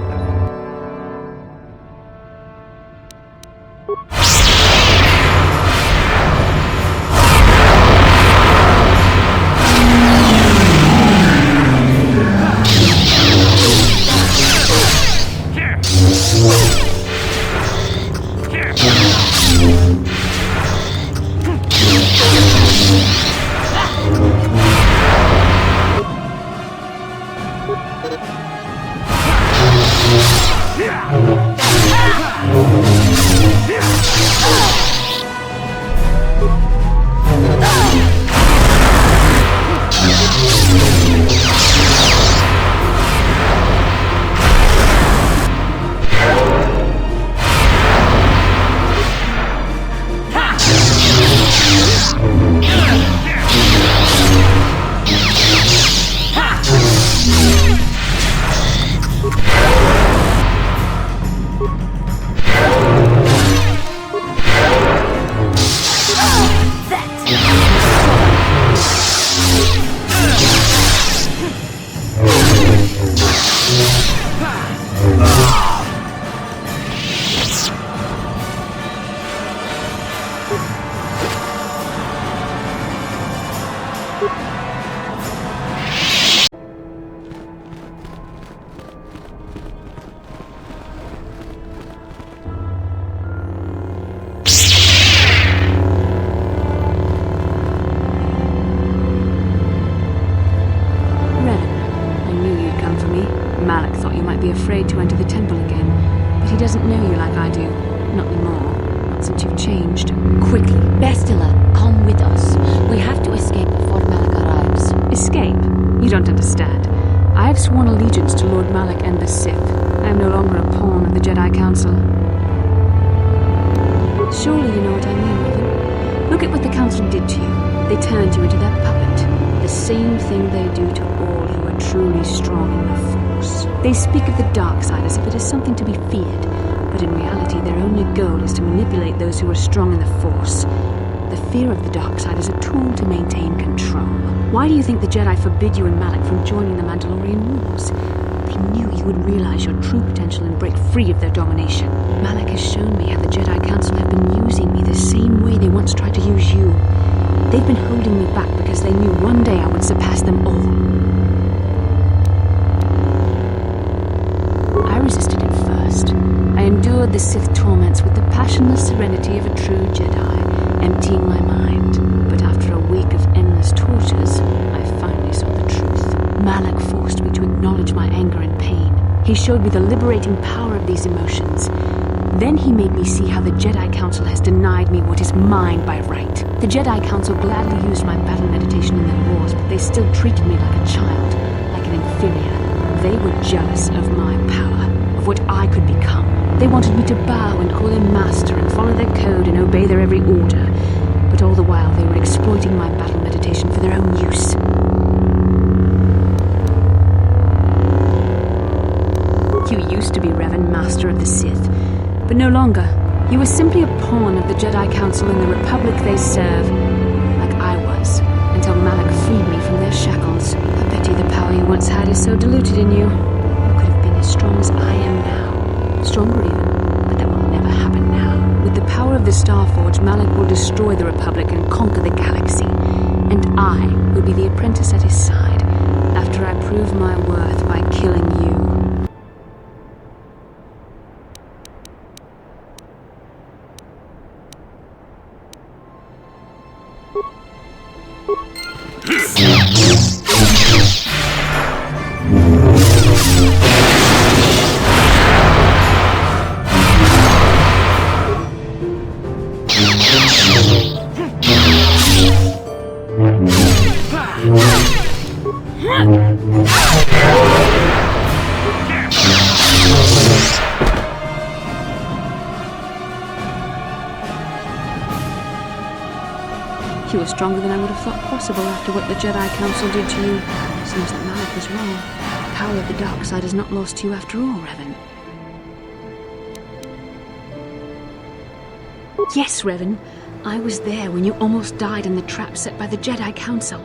[SPEAKER 18] They speak of the dark side as if it is something to be feared, but in reality their only goal is to manipulate those who are strong in the Force. The fear of the dark side is a tool to maintain control. Why do you think the Jedi forbid you and Malak from joining the Mandalorian Wars? They knew you would realize your true potential and break free of their domination. Malak has shown me how the Jedi Council have been using me the same way they once tried to use you. They've been holding me back because they knew one day I would surpass them all. I resisted at first. I endured the Sith torments with the passionless serenity of a true Jedi, emptying my mind. But after a week of endless tortures, I finally saw the truth. Malak forced me to acknowledge my anger and pain. He showed me the liberating power of these emotions. Then he made me see how the Jedi Council has denied me what is mine by right. The Jedi Council gladly used my battle meditation in their wars, but they still treated me like a child, like an inferior. They were jealous of my power, of what I could become. They wanted me to bow and call them master and follow their code and obey their every order. But all the while they were exploiting my battle meditation for their own use. You used to be Revan, Master of the Sith, but no longer. You were simply a pawn of the Jedi Council and the Republic they serve, like I was, until Malak freed me from their shackles. I bet you the power you once had is so diluted in you. You could have been as strong as I am now. Stronger even, but that will never happen now. With the power of the Starforge, Malak will destroy the Republic and conquer the galaxy. And I will be the apprentice at his side, after I prove my worth by killing you. You were stronger than I would have thought possible after what the Jedi Council did to you. Seems that Malak was wrong. The power of the dark side is not lost to you after all, Revan. Yes, Revan. I was there when you almost died in the trap set by the Jedi Council.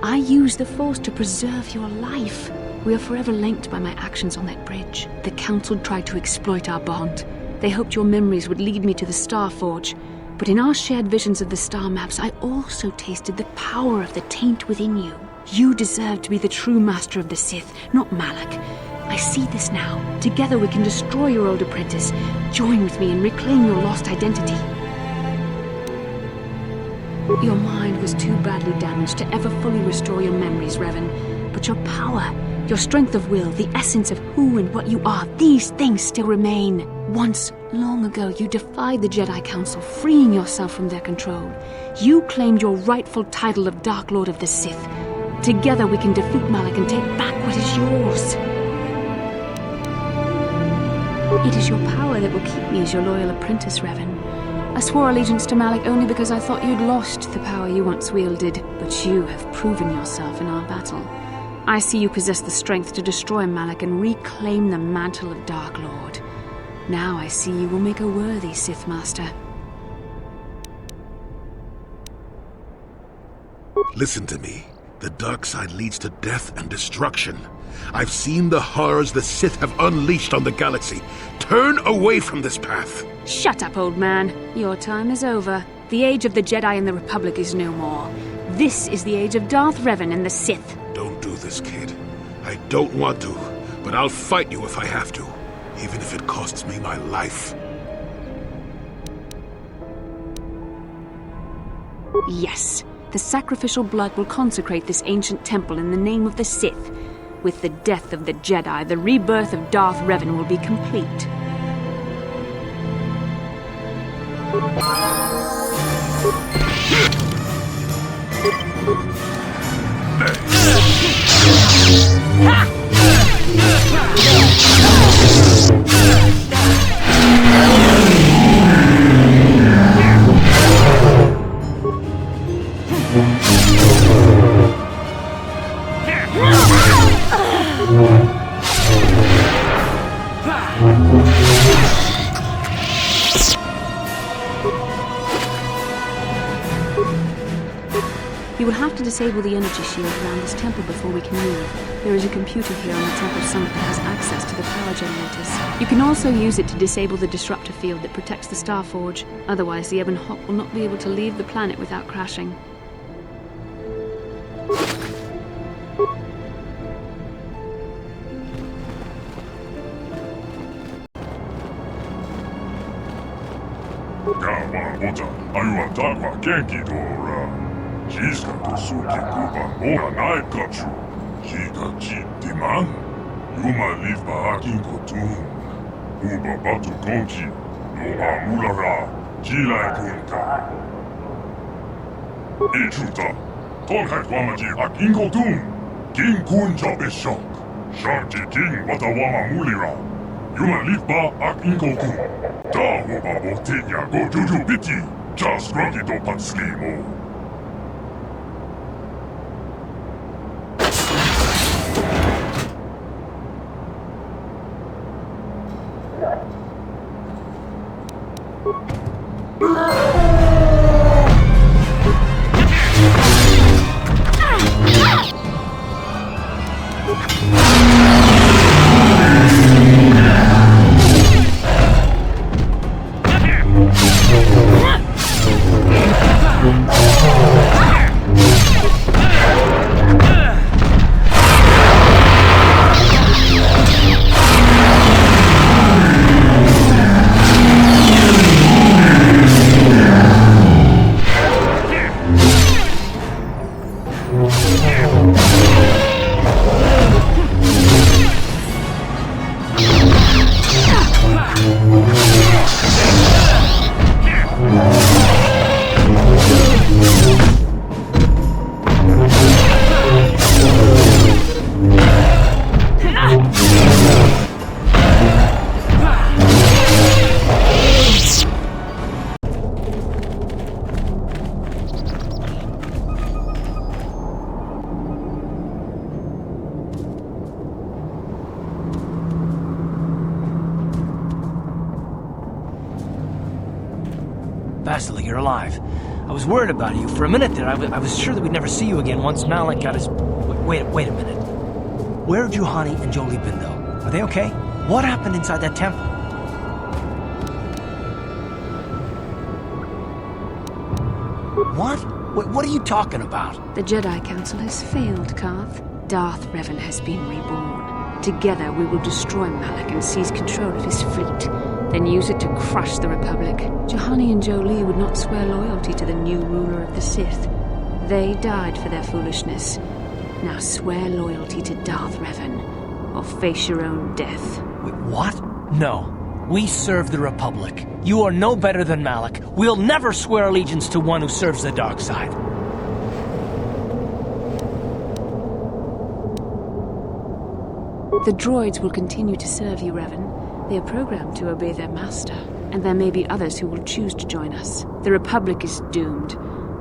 [SPEAKER 18] I used the Force to preserve your life. We are forever linked by my actions on that bridge. The Council tried to exploit our bond. They hoped your memories would lead me to the Starforge. But in our shared visions of the star maps, I also tasted the power of the taint within you. You deserve to be the true master of the Sith, not Malak. I see this now. Together we can destroy your old apprentice. Join with me and reclaim your lost identity. Your mind was too badly damaged to ever fully restore your memories, Revan. But your power, your strength of will, the essence of who and what you are, these things still remain. Once, long ago, you defied the Jedi Council, freeing yourself from their control. You claimed your rightful title of Dark Lord of the Sith. Together we can defeat Malak and take back what is yours. It is your power that will keep me as your loyal apprentice, Revan. I swore allegiance to Malak only because I thought you'd lost the power you once wielded, but you have proven yourself in our battle. I see you possess the strength to destroy Malak and reclaim the mantle of Dark Lord. Now I see you will make a worthy Sith Master.
[SPEAKER 1] Listen to me. The dark side leads to death and destruction. I've seen the horrors the Sith have unleashed on the galaxy. Turn away from this path.
[SPEAKER 18] Shut up, old man. Your time is over. The age of the Jedi and the Republic is no more. This is the age of Darth Revan and the Sith.
[SPEAKER 1] Don't do this, kid. I don't want to, but I'll fight you if I have to, even if it costs me my life.
[SPEAKER 18] Yes, the sacrificial blood will consecrate this ancient temple in the name of the Sith. With the death of the Jedi, the rebirth of Darth Revan will be complete. You will have to disable the energy shield around this temple before we can move. There is a computer here on the temple summit that has access to the power generators. You can also use it to disable the disruptor field that protects the Starforge. Otherwise, the Ebon Hawk will not be able to leave the planet without crashing.
[SPEAKER 23] Jiska to suki kuba moha nai kapshu. Jika jit diman. Yuma liv bahakin kotun. Uba batu konki. No amulara. Jilai kunta. Ichuta. Tolhat wamaji akin kotun. King kun job is shock. Sharti king watawama mulira. Yuma lipa ak inkoku. Da wobabo tinya go juju piti. Just grunty do patslimo.
[SPEAKER 19] Bastila, you're alive. I was worried about you. For a minute there, I was sure that we'd never see you again once Malak got his... Wait a minute. Where are Juhani and Jolie Bindo? Are they okay? What happened inside that temple? What? What are you talking about?
[SPEAKER 8] The Jedi Council has failed, Kath. Darth Revan has been reborn. Together we will destroy Malak and seize control of his fleet. Then use it to crush the Republic. Juhani and Jolie would not swear loyalty to the new ruler of the Sith. They died for their foolishness. Now swear loyalty to Darth Revan, or face your own death.
[SPEAKER 19] Wait, what? No. We serve the Republic. You are no better than Malak. We'll never swear allegiance to one who serves the dark side.
[SPEAKER 8] The droids will continue to serve you, Revan. They are programmed to obey their master, and there may be others who will choose to join us. The Republic is doomed.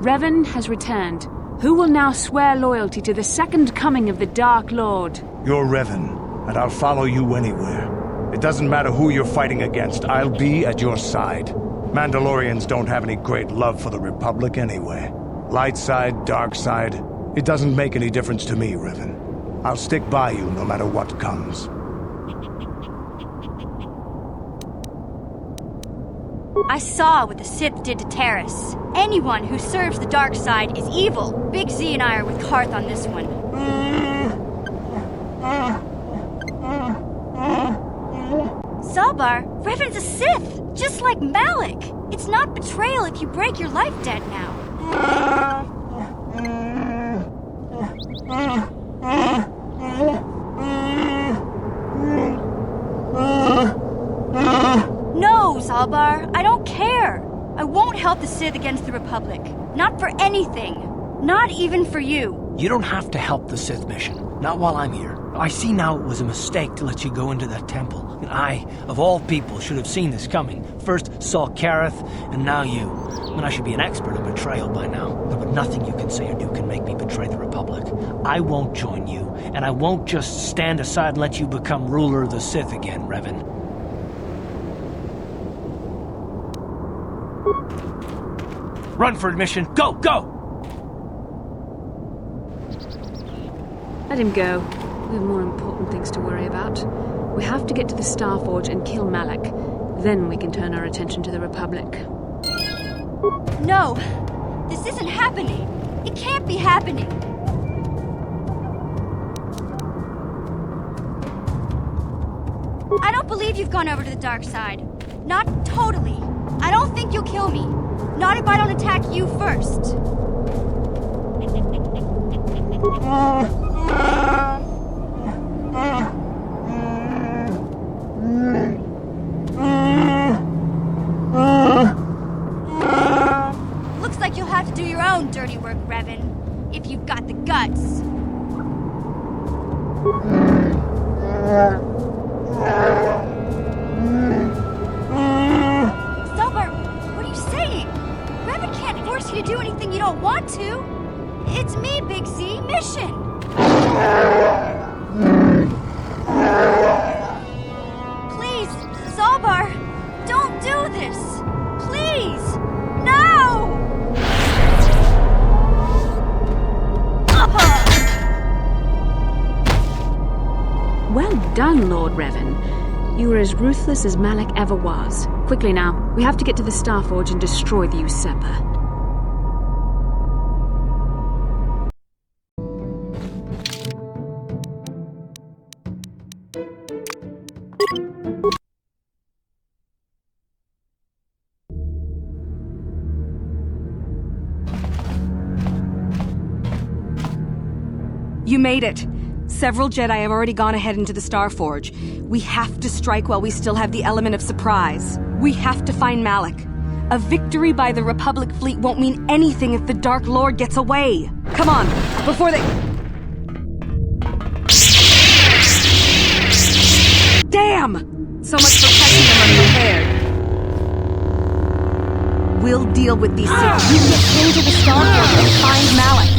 [SPEAKER 8] Revan has returned. Who will now swear loyalty to the second coming of the Dark Lord?
[SPEAKER 17] You're Revan, and I'll follow you anywhere. It doesn't matter who you're fighting against, I'll be at your side. Mandalorians don't have any great love for the Republic anyway. Light side, dark side, it doesn't make any difference to me, Revan. I'll stick by you no matter what comes.
[SPEAKER 4] I saw what the Sith did to Terrace. Anyone who serves the dark side is evil. Big Z and I are with Karth on this one. Zalbar, Revan's a Sith, just like Malak. It's not betrayal if you break your life debt now. No, Zalbar, I don't care. I won't help the Sith against the Republic. Not for anything. Not even for you.
[SPEAKER 19] You don't have to help the Sith mission. Not while I'm here. I see now it was a mistake to let you go into that temple. And I, of all people, should have seen this coming. First saw Kareth, and now you. I mean, I should be an expert on betrayal by now. But nothing you can say or do can make me betray the Republic. I won't join you, and I won't just stand aside and let you become ruler of the Sith again, Revan. Run for admission. Go, go!
[SPEAKER 8] Let him go. We have more important things to worry about. We have to get to the Starforge and kill Malak. Then we can turn our attention to the Republic.
[SPEAKER 4] No! This isn't happening! It can't be happening! I don't believe you've gone over to the dark side. Not totally. I don't think you'll kill me. Not if I don't attack you first. Looks like you'll have to do your own dirty work, Revan. If you've got the guts. Zalbar, what are you saying? Revan can't force you to do anything you don't want to. It's me, Big Z. Mission! Please, Zalbar, don't do this! Please! No!
[SPEAKER 18] Well done, Lord Revan. You were as ruthless as Malak ever was. Quickly now, we have to get to the Starforge and destroy the usurper.
[SPEAKER 11] You made it. Several Jedi have already gone ahead into the Starforge. We have to strike while we still have the element of surprise. We have to find Malak. A victory by the Republic fleet won't mean anything if the Dark Lord gets away. Come on, before they... Damn! So much for catching them unprepared. We'll deal with these Sith. You get into the Starforge and find Malak.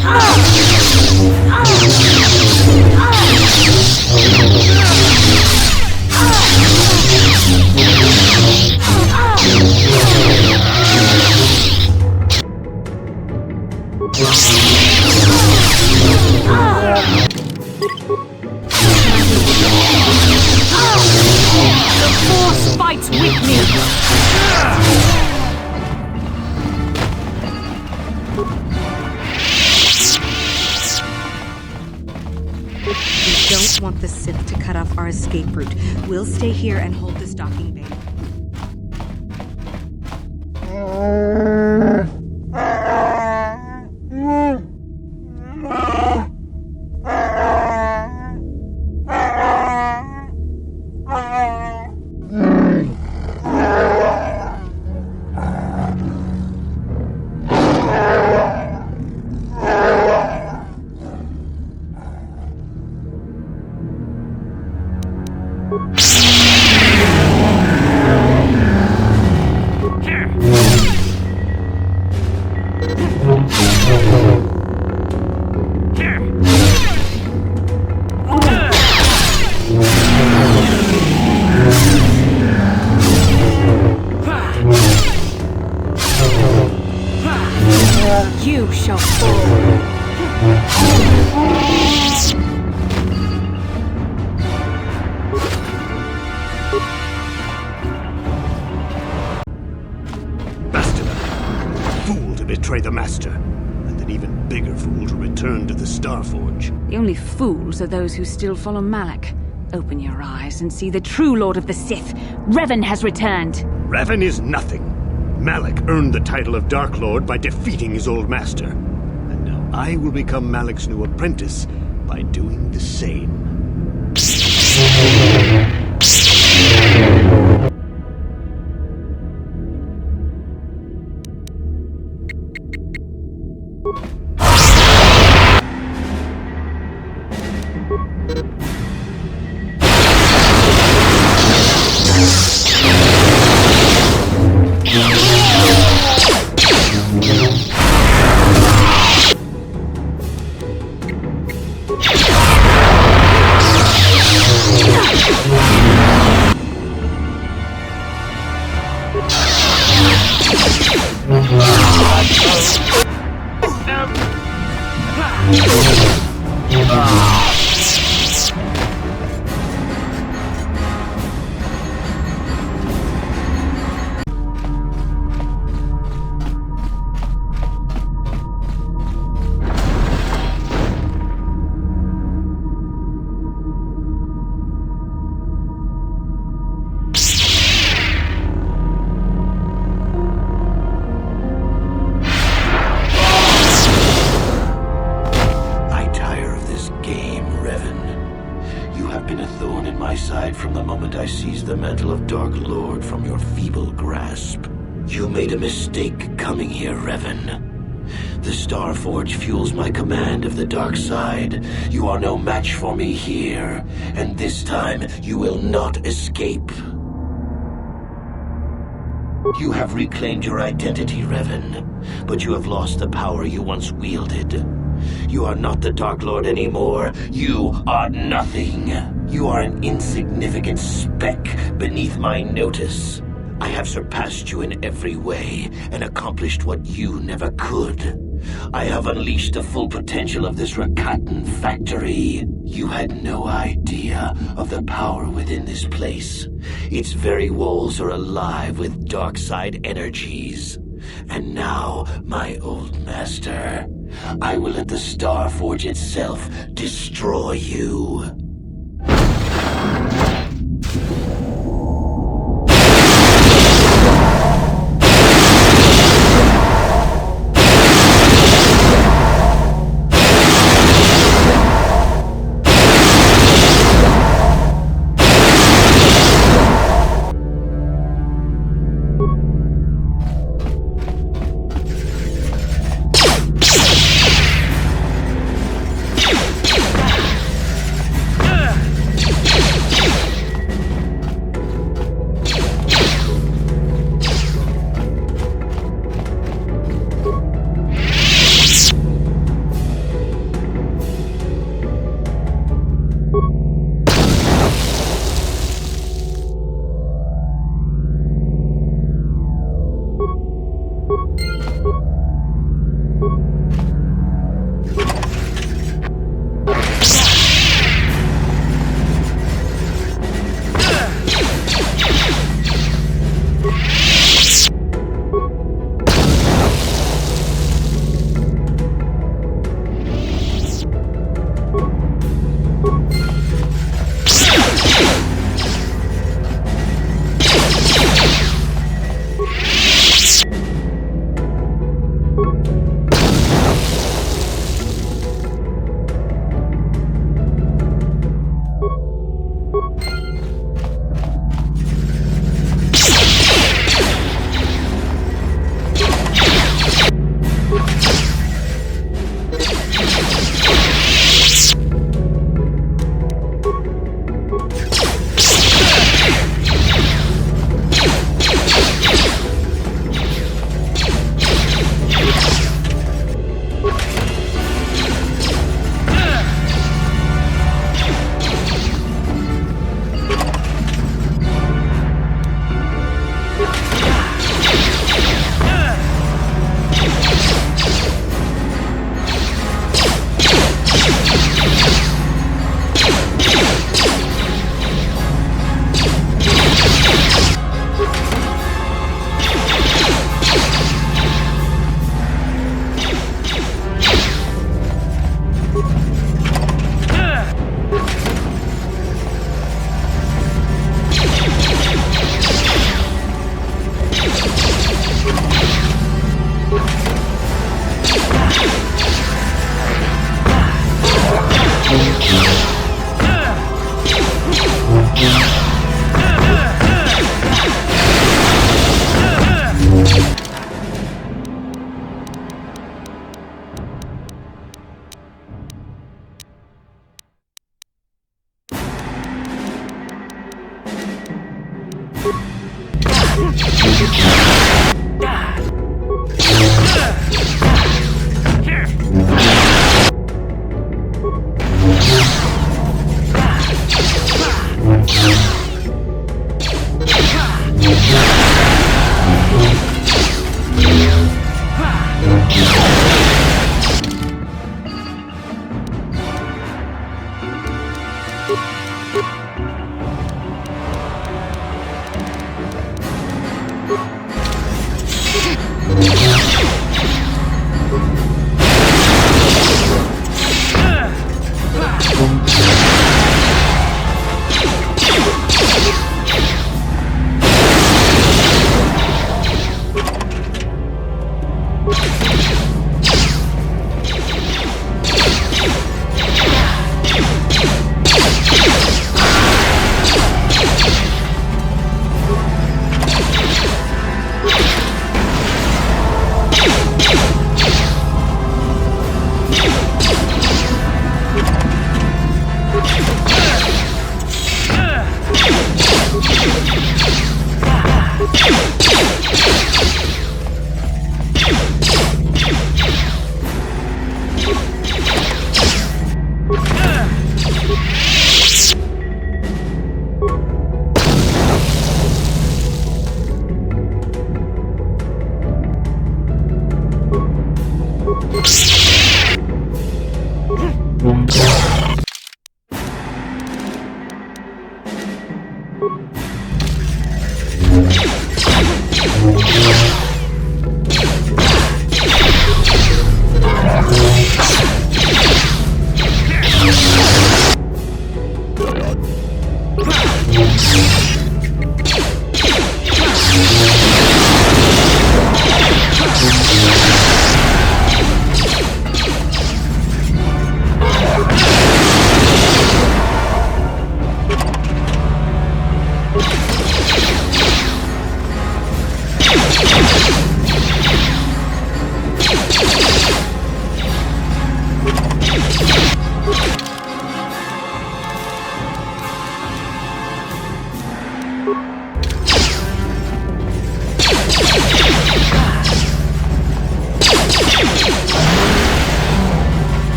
[SPEAKER 18] The Force fights with me!
[SPEAKER 11] We don't want the Sith to cut off our escape route. We'll stay here and hold this docking bay. You shall fall.
[SPEAKER 17] Fool to betray the Master, and an even bigger fool to return to the Starforge.
[SPEAKER 18] The only fools are those who still follow Malak. Open your eyes and see the true Lord of the Sith. Revan has returned.
[SPEAKER 17] Revan is nothing. Malak earned the title of Dark Lord by defeating his old master. And now I will become Malak's new apprentice by doing the same.
[SPEAKER 20] The Starforge fuels my command of the dark side. You are no match for me here, and this time you will not escape. You have reclaimed your identity, Revan, but you have lost the power you once wielded. You are not the Dark Lord anymore. You are nothing. You are an insignificant speck beneath my notice. I have surpassed you in every way and accomplished what you never could. I have unleashed the full potential of this Rakatan factory. You had no idea of the power within this place. Its very walls are alive with dark side energies. And now, my old master, I will let the Starforge itself destroy you.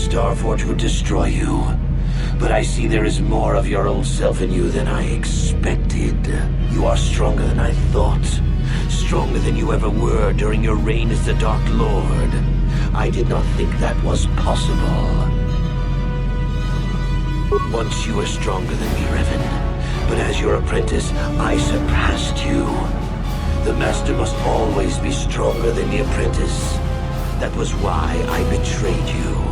[SPEAKER 20] Starforge would destroy you. But I see there is more of your old self in you than I expected. You are stronger than I thought. Stronger than you ever were during your reign as the Dark Lord. I did not think that was possible. Once you were stronger than me, Revan. But as your apprentice, I surpassed you. The Master must always be stronger than the apprentice. That was why I betrayed you.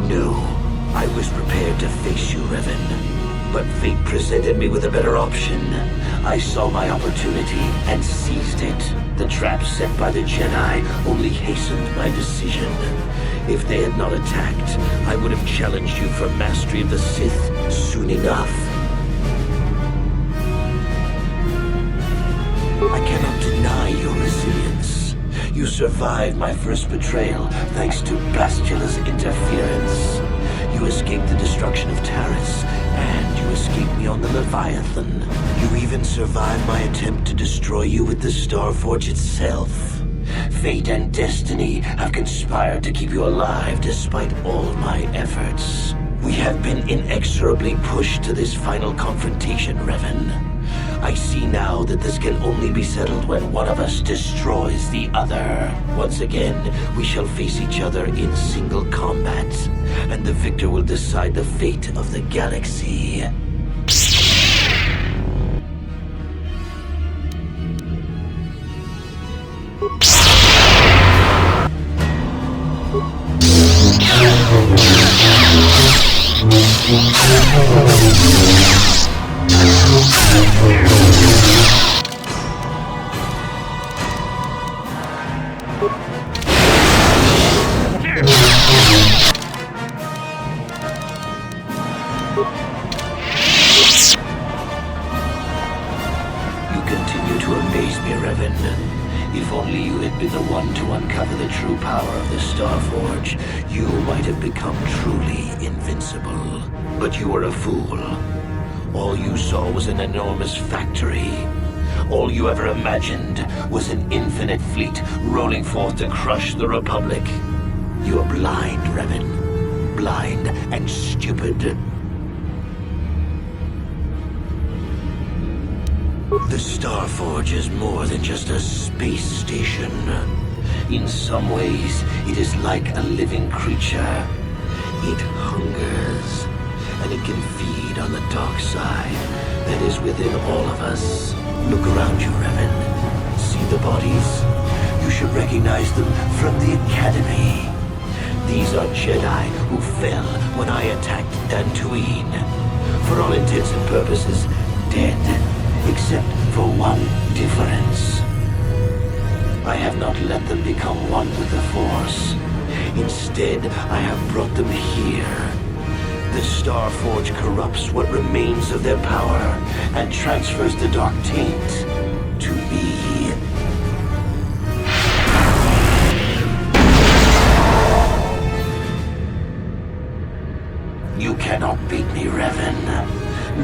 [SPEAKER 20] No, I was prepared to face you, Revan. But fate presented me with a better option. I saw my opportunity and seized it. The trap set by the Jedi only hastened my decision. If they had not attacked, I would have challenged you for mastery of the Sith soon enough. I cannot deny your resilience. You survived my first betrayal thanks to Bastula's interference. You escaped the destruction of Taris, and you escaped me on the Leviathan. You even survived my attempt to destroy you with the Starforge itself. Fate and destiny have conspired to keep you alive despite all my efforts. We have been inexorably pushed to this final confrontation, Revan. I see now that this can only be settled when one of us destroys the other. Once again, we shall face each other in single combat, and the victor will decide the fate of the galaxy. If only you had been the one to uncover the true power of the Starforge, you might have become truly invincible. But you were a fool. All you saw was an enormous factory. All you ever imagined was an infinite fleet rolling forth to crush the Republic. You are blind, Revan. blind and stupid. The Starforge is more than just a space station. In some ways, it is like a living creature. It hungers, and it can feed on the dark side that is within all of us. Look around you, Revan. See the bodies? You should recognize them from the Academy. These are Jedi who fell when I attacked Dantooine. For all intents and purposes, dead, except for one difference. I have not let them become one with the Force. Instead, I have brought them here. The Starforge corrupts what remains of their power and transfers the dark taint to me. You cannot beat me, Revan.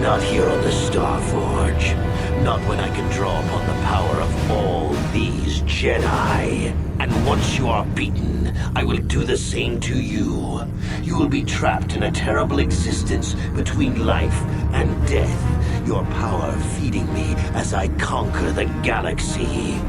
[SPEAKER 20] Not here on the Starforge. Not when I can draw upon the power of all these Jedi. And once you are beaten, I will do the same to you. You will be trapped in a terrible existence between life and death. Your power feeding me as I conquer the galaxy.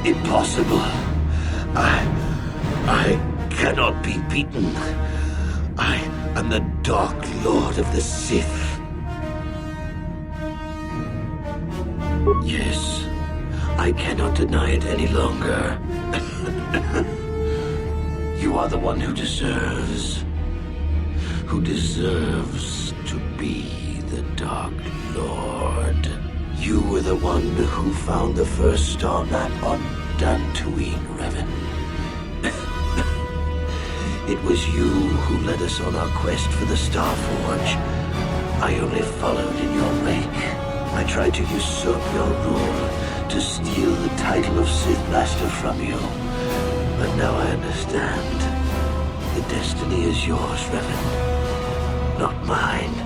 [SPEAKER 20] Impossible. I cannot be beaten. I am the Dark Lord of the Sith. Yes, I cannot deny it any longer. You are the one who deserves to be the Dark Lord. You were the one who found the first star map on Dantooine, Revan. It was you who led us on our quest for the Starforge. I only followed in your wake. I tried to usurp your rule, to steal the title of Sith Master from you. But now I understand. The destiny is yours, Revan, not mine.